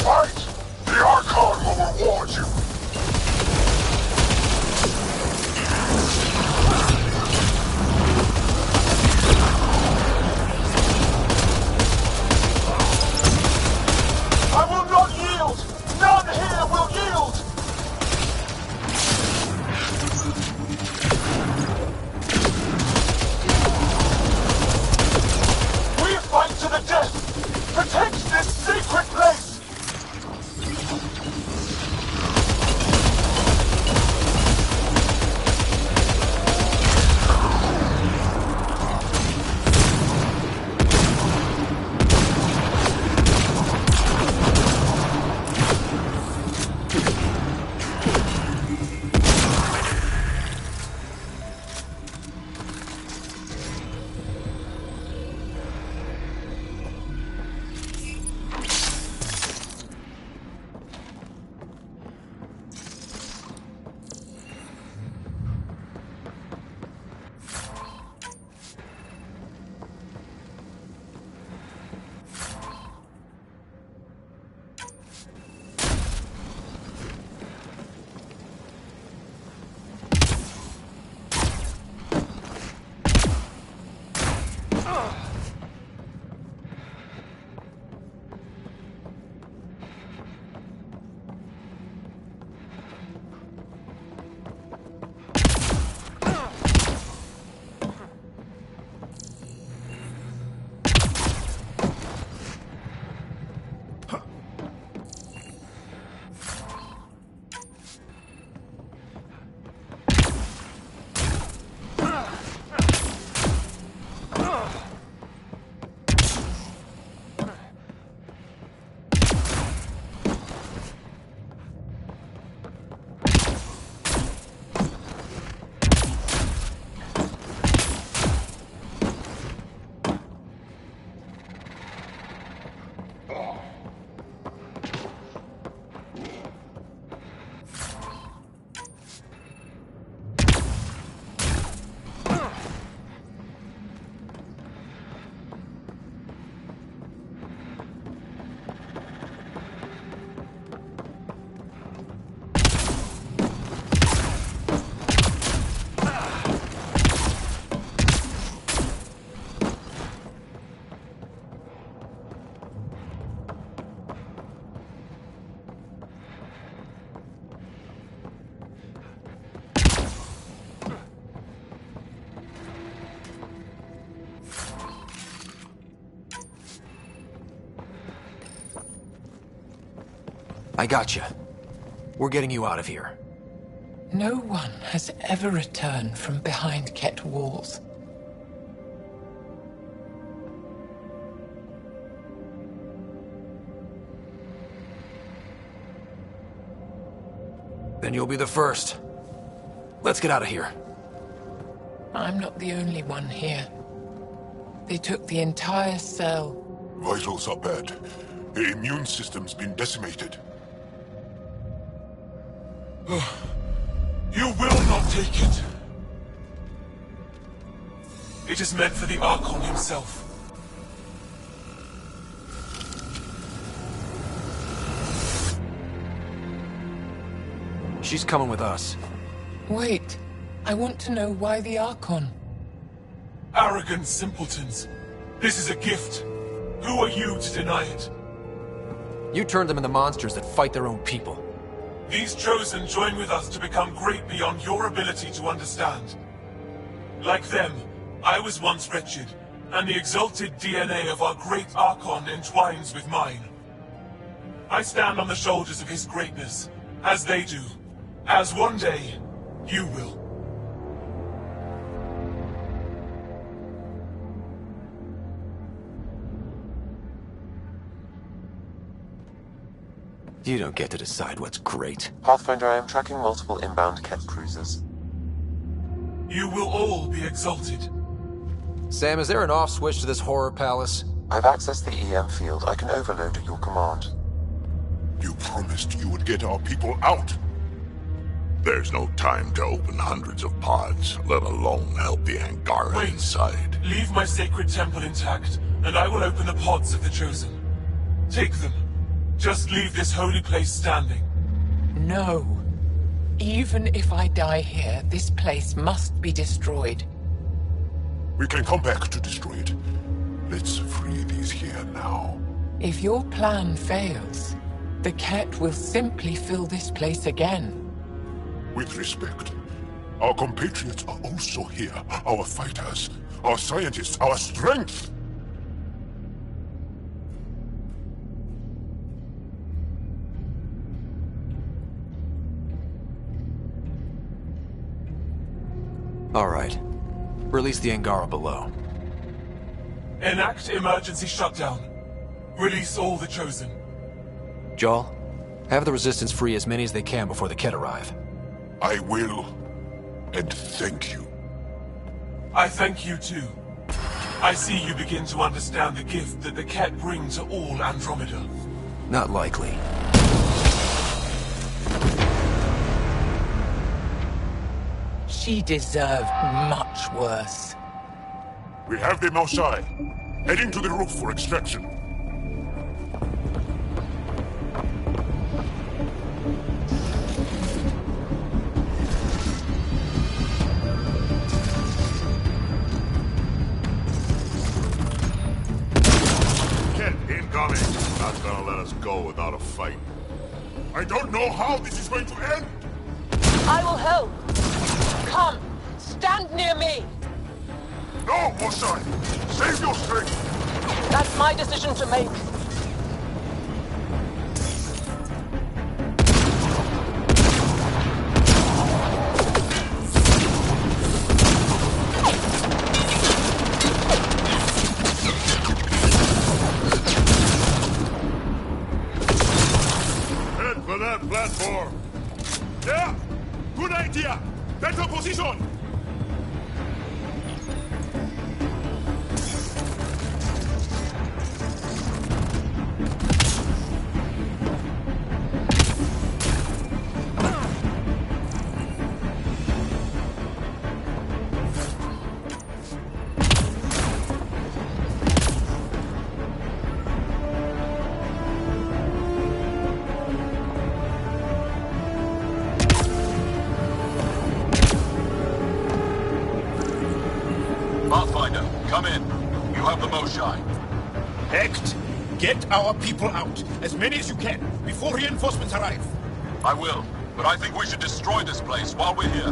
Speaker 11: Fight! The Archon will reward you!
Speaker 16: I will not yield! None here will yield! We fight to the death! Protect this sacred place!
Speaker 8: I got you. We're getting you out of here.
Speaker 9: No one has ever returned from behind Ket walls.
Speaker 8: Then you'll be the first. Let's get out of here.
Speaker 9: I'm not the only one here. They took the entire cell.
Speaker 11: Vitals are bad. The immune system's been decimated.
Speaker 7: You will not take it. It is meant for the Archon himself.
Speaker 8: She's coming with us.
Speaker 9: Wait. I want to know why the Archon.
Speaker 7: Arrogant simpletons. This is a gift. Who are you to deny it?
Speaker 8: You turned them into monsters that fight their own people.
Speaker 7: These Chosen join with us to become great beyond your ability to understand. Like them, I was once wretched, and the exalted DNA of our great Archon entwines with mine. I stand on the shoulders of his greatness, as they do, as one day, you will.
Speaker 8: You don't get to decide what's great.
Speaker 4: Pathfinder, I am tracking multiple inbound Ket cruisers.
Speaker 7: You will all be exalted.
Speaker 6: Sam, is there an off switch to this horror palace?
Speaker 4: I've accessed the EM field. I can overload at your command.
Speaker 11: You promised you would get our people out. There's no time to open hundreds of pods, let alone help the Angara inside.
Speaker 7: Leave my sacred temple intact, and I will open the pods of the Chosen. Take them. Just leave this holy place standing.
Speaker 18: No. Even if I die here, this place must be destroyed.
Speaker 11: We can come back to destroy it. Let's free these here now.
Speaker 18: If your plan fails, the Ket will simply fill this place again.
Speaker 11: With respect, our compatriots are also here. Our fighters, our scientists, our strength.
Speaker 8: All right. Release the Angara below.
Speaker 7: Enact emergency shutdown. Release all the Chosen.
Speaker 8: Jarl, have the Resistance free as many as they can before the Ket arrive.
Speaker 11: I will. And thank you.
Speaker 7: I thank you too. I see you begin to understand the gift that the Ket bring to all Andromeda.
Speaker 8: Not likely.
Speaker 18: She deserved much worse.
Speaker 11: We have them outside. Heading to the roof for extraction.
Speaker 20: Ket incoming. Not gonna let us go without a fight.
Speaker 11: I don't know how this is going to end.
Speaker 18: I will help. Come, stand near me.
Speaker 11: No, Mosai! Save your strength!
Speaker 18: That's my decision to make.
Speaker 20: Head for that platform.
Speaker 11: Yeah! Good idea! Better position!
Speaker 5: Pathfinder, come in. You have the Moshai.
Speaker 23: Hecht, get our people out. As many as you can, before reinforcements arrive.
Speaker 5: I will, but I think we should destroy this place while we're here.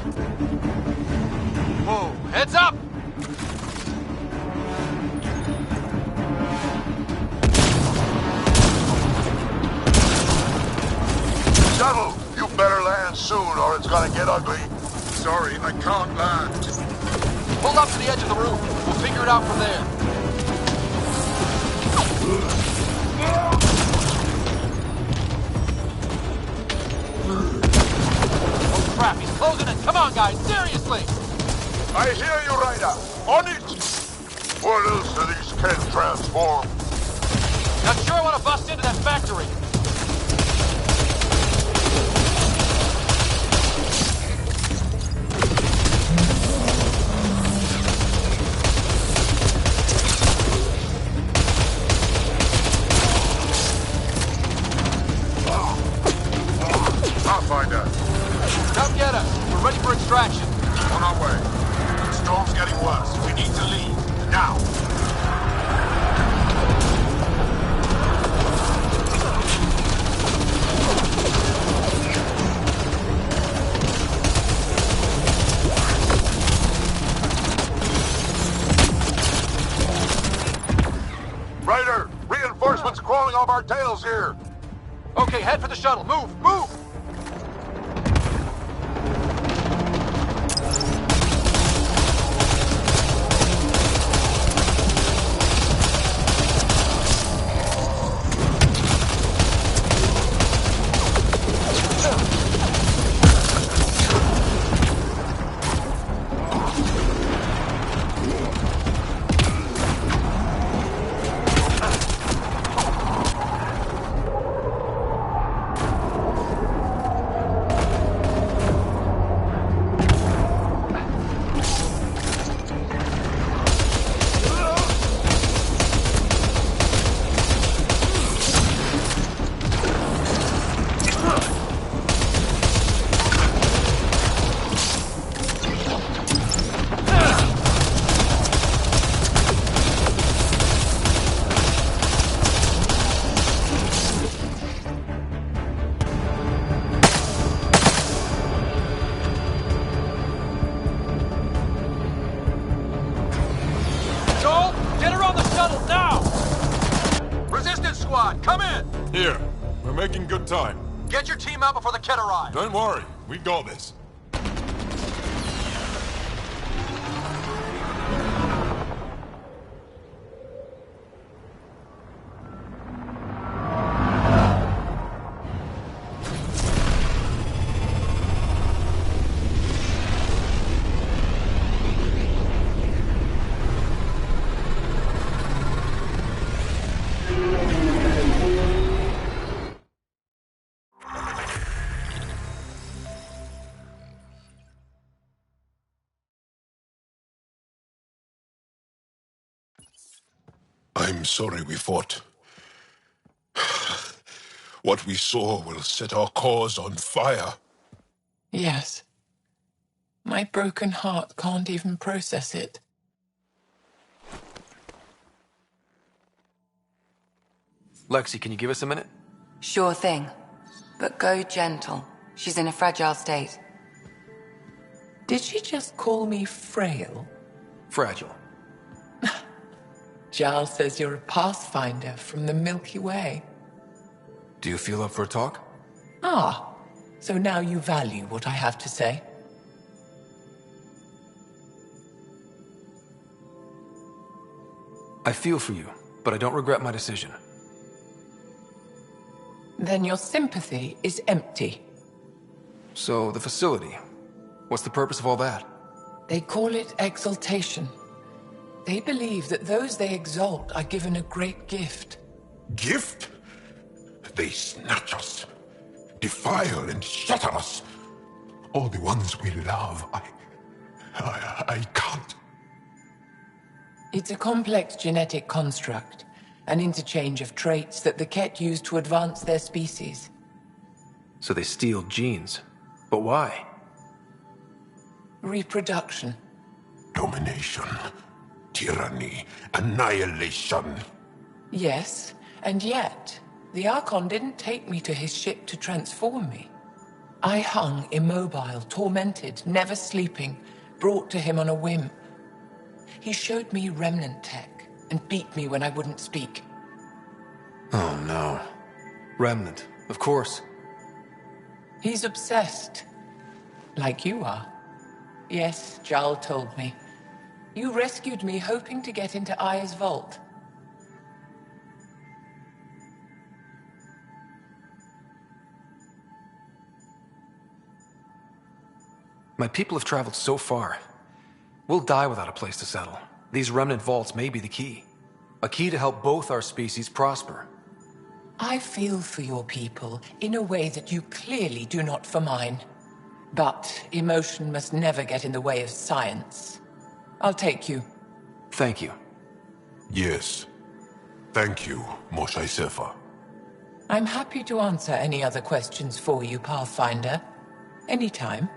Speaker 6: Whoa, heads up!
Speaker 16: Shuttle, you better land soon or it's gonna get ugly.
Speaker 5: Sorry, I can't land.
Speaker 6: Pull up to the edge of the room. We'll figure it out from there. Oh crap, he's closing in. Come on, guys, seriously!
Speaker 16: I hear you, Ryder. On it! What else do these Ket transform?
Speaker 6: Not sure I want to bust into that factory.
Speaker 5: Pathfinder.
Speaker 6: Come get us. We're ready for extraction.
Speaker 5: On our way. The storm's getting worse. We need to leave. Now.
Speaker 3: tails here. Okay, head for the shuttle. Move, move!
Speaker 1: Here. We're making good time.
Speaker 3: Get your team out before the kit arrives.
Speaker 1: Don't worry. We got this.
Speaker 11: I'm sorry we fought. What we saw will set our cause on fire.
Speaker 18: Yes. My broken heart can't even process it.
Speaker 8: Lexi, can you give us a minute?
Speaker 2: Sure thing. But go gentle. She's in a fragile state.
Speaker 18: Did she just call me frail?
Speaker 8: Fragile.
Speaker 18: Giles says you're a pathfinder from the Milky Way.
Speaker 8: Do you feel up for a talk?
Speaker 18: Ah, so now you value what I have to say.
Speaker 8: I feel for you, but I don't regret my decision.
Speaker 18: Then your sympathy is empty.
Speaker 8: So, the facility. What's the purpose of all that?
Speaker 18: They call it exaltation. They believe that those they exalt are given a great gift.
Speaker 11: Gift? They snatch us, defile and shatter us. All the ones we love. I can't.
Speaker 18: It's a complex genetic construct, an interchange of traits that the Ket use to advance their species.
Speaker 8: So they steal genes. But why?
Speaker 18: Reproduction.
Speaker 11: Domination. Tyranny. Annihilation.
Speaker 18: Yes, and yet, the Archon didn't take me to his ship to transform me. I hung immobile, tormented, never sleeping, brought to him on a whim. He showed me remnant tech and beat me when I wouldn't speak.
Speaker 8: Oh no. Remnant, of course.
Speaker 18: He's obsessed. Like you are. Yes, Jarl told me. You rescued me hoping to get into Aya's vault.
Speaker 8: My people have traveled so far. We'll die without a place to settle. These remnant vaults may be the key. A key to help both our species prosper.
Speaker 18: I feel for your people in a way that you clearly do not for mine. But emotion must never get in the way of science. I'll take you.
Speaker 8: Thank you.
Speaker 11: Yes. Thank you, Moshe Sefer.
Speaker 18: I'm happy to answer any other questions for you, Pathfinder. Anytime.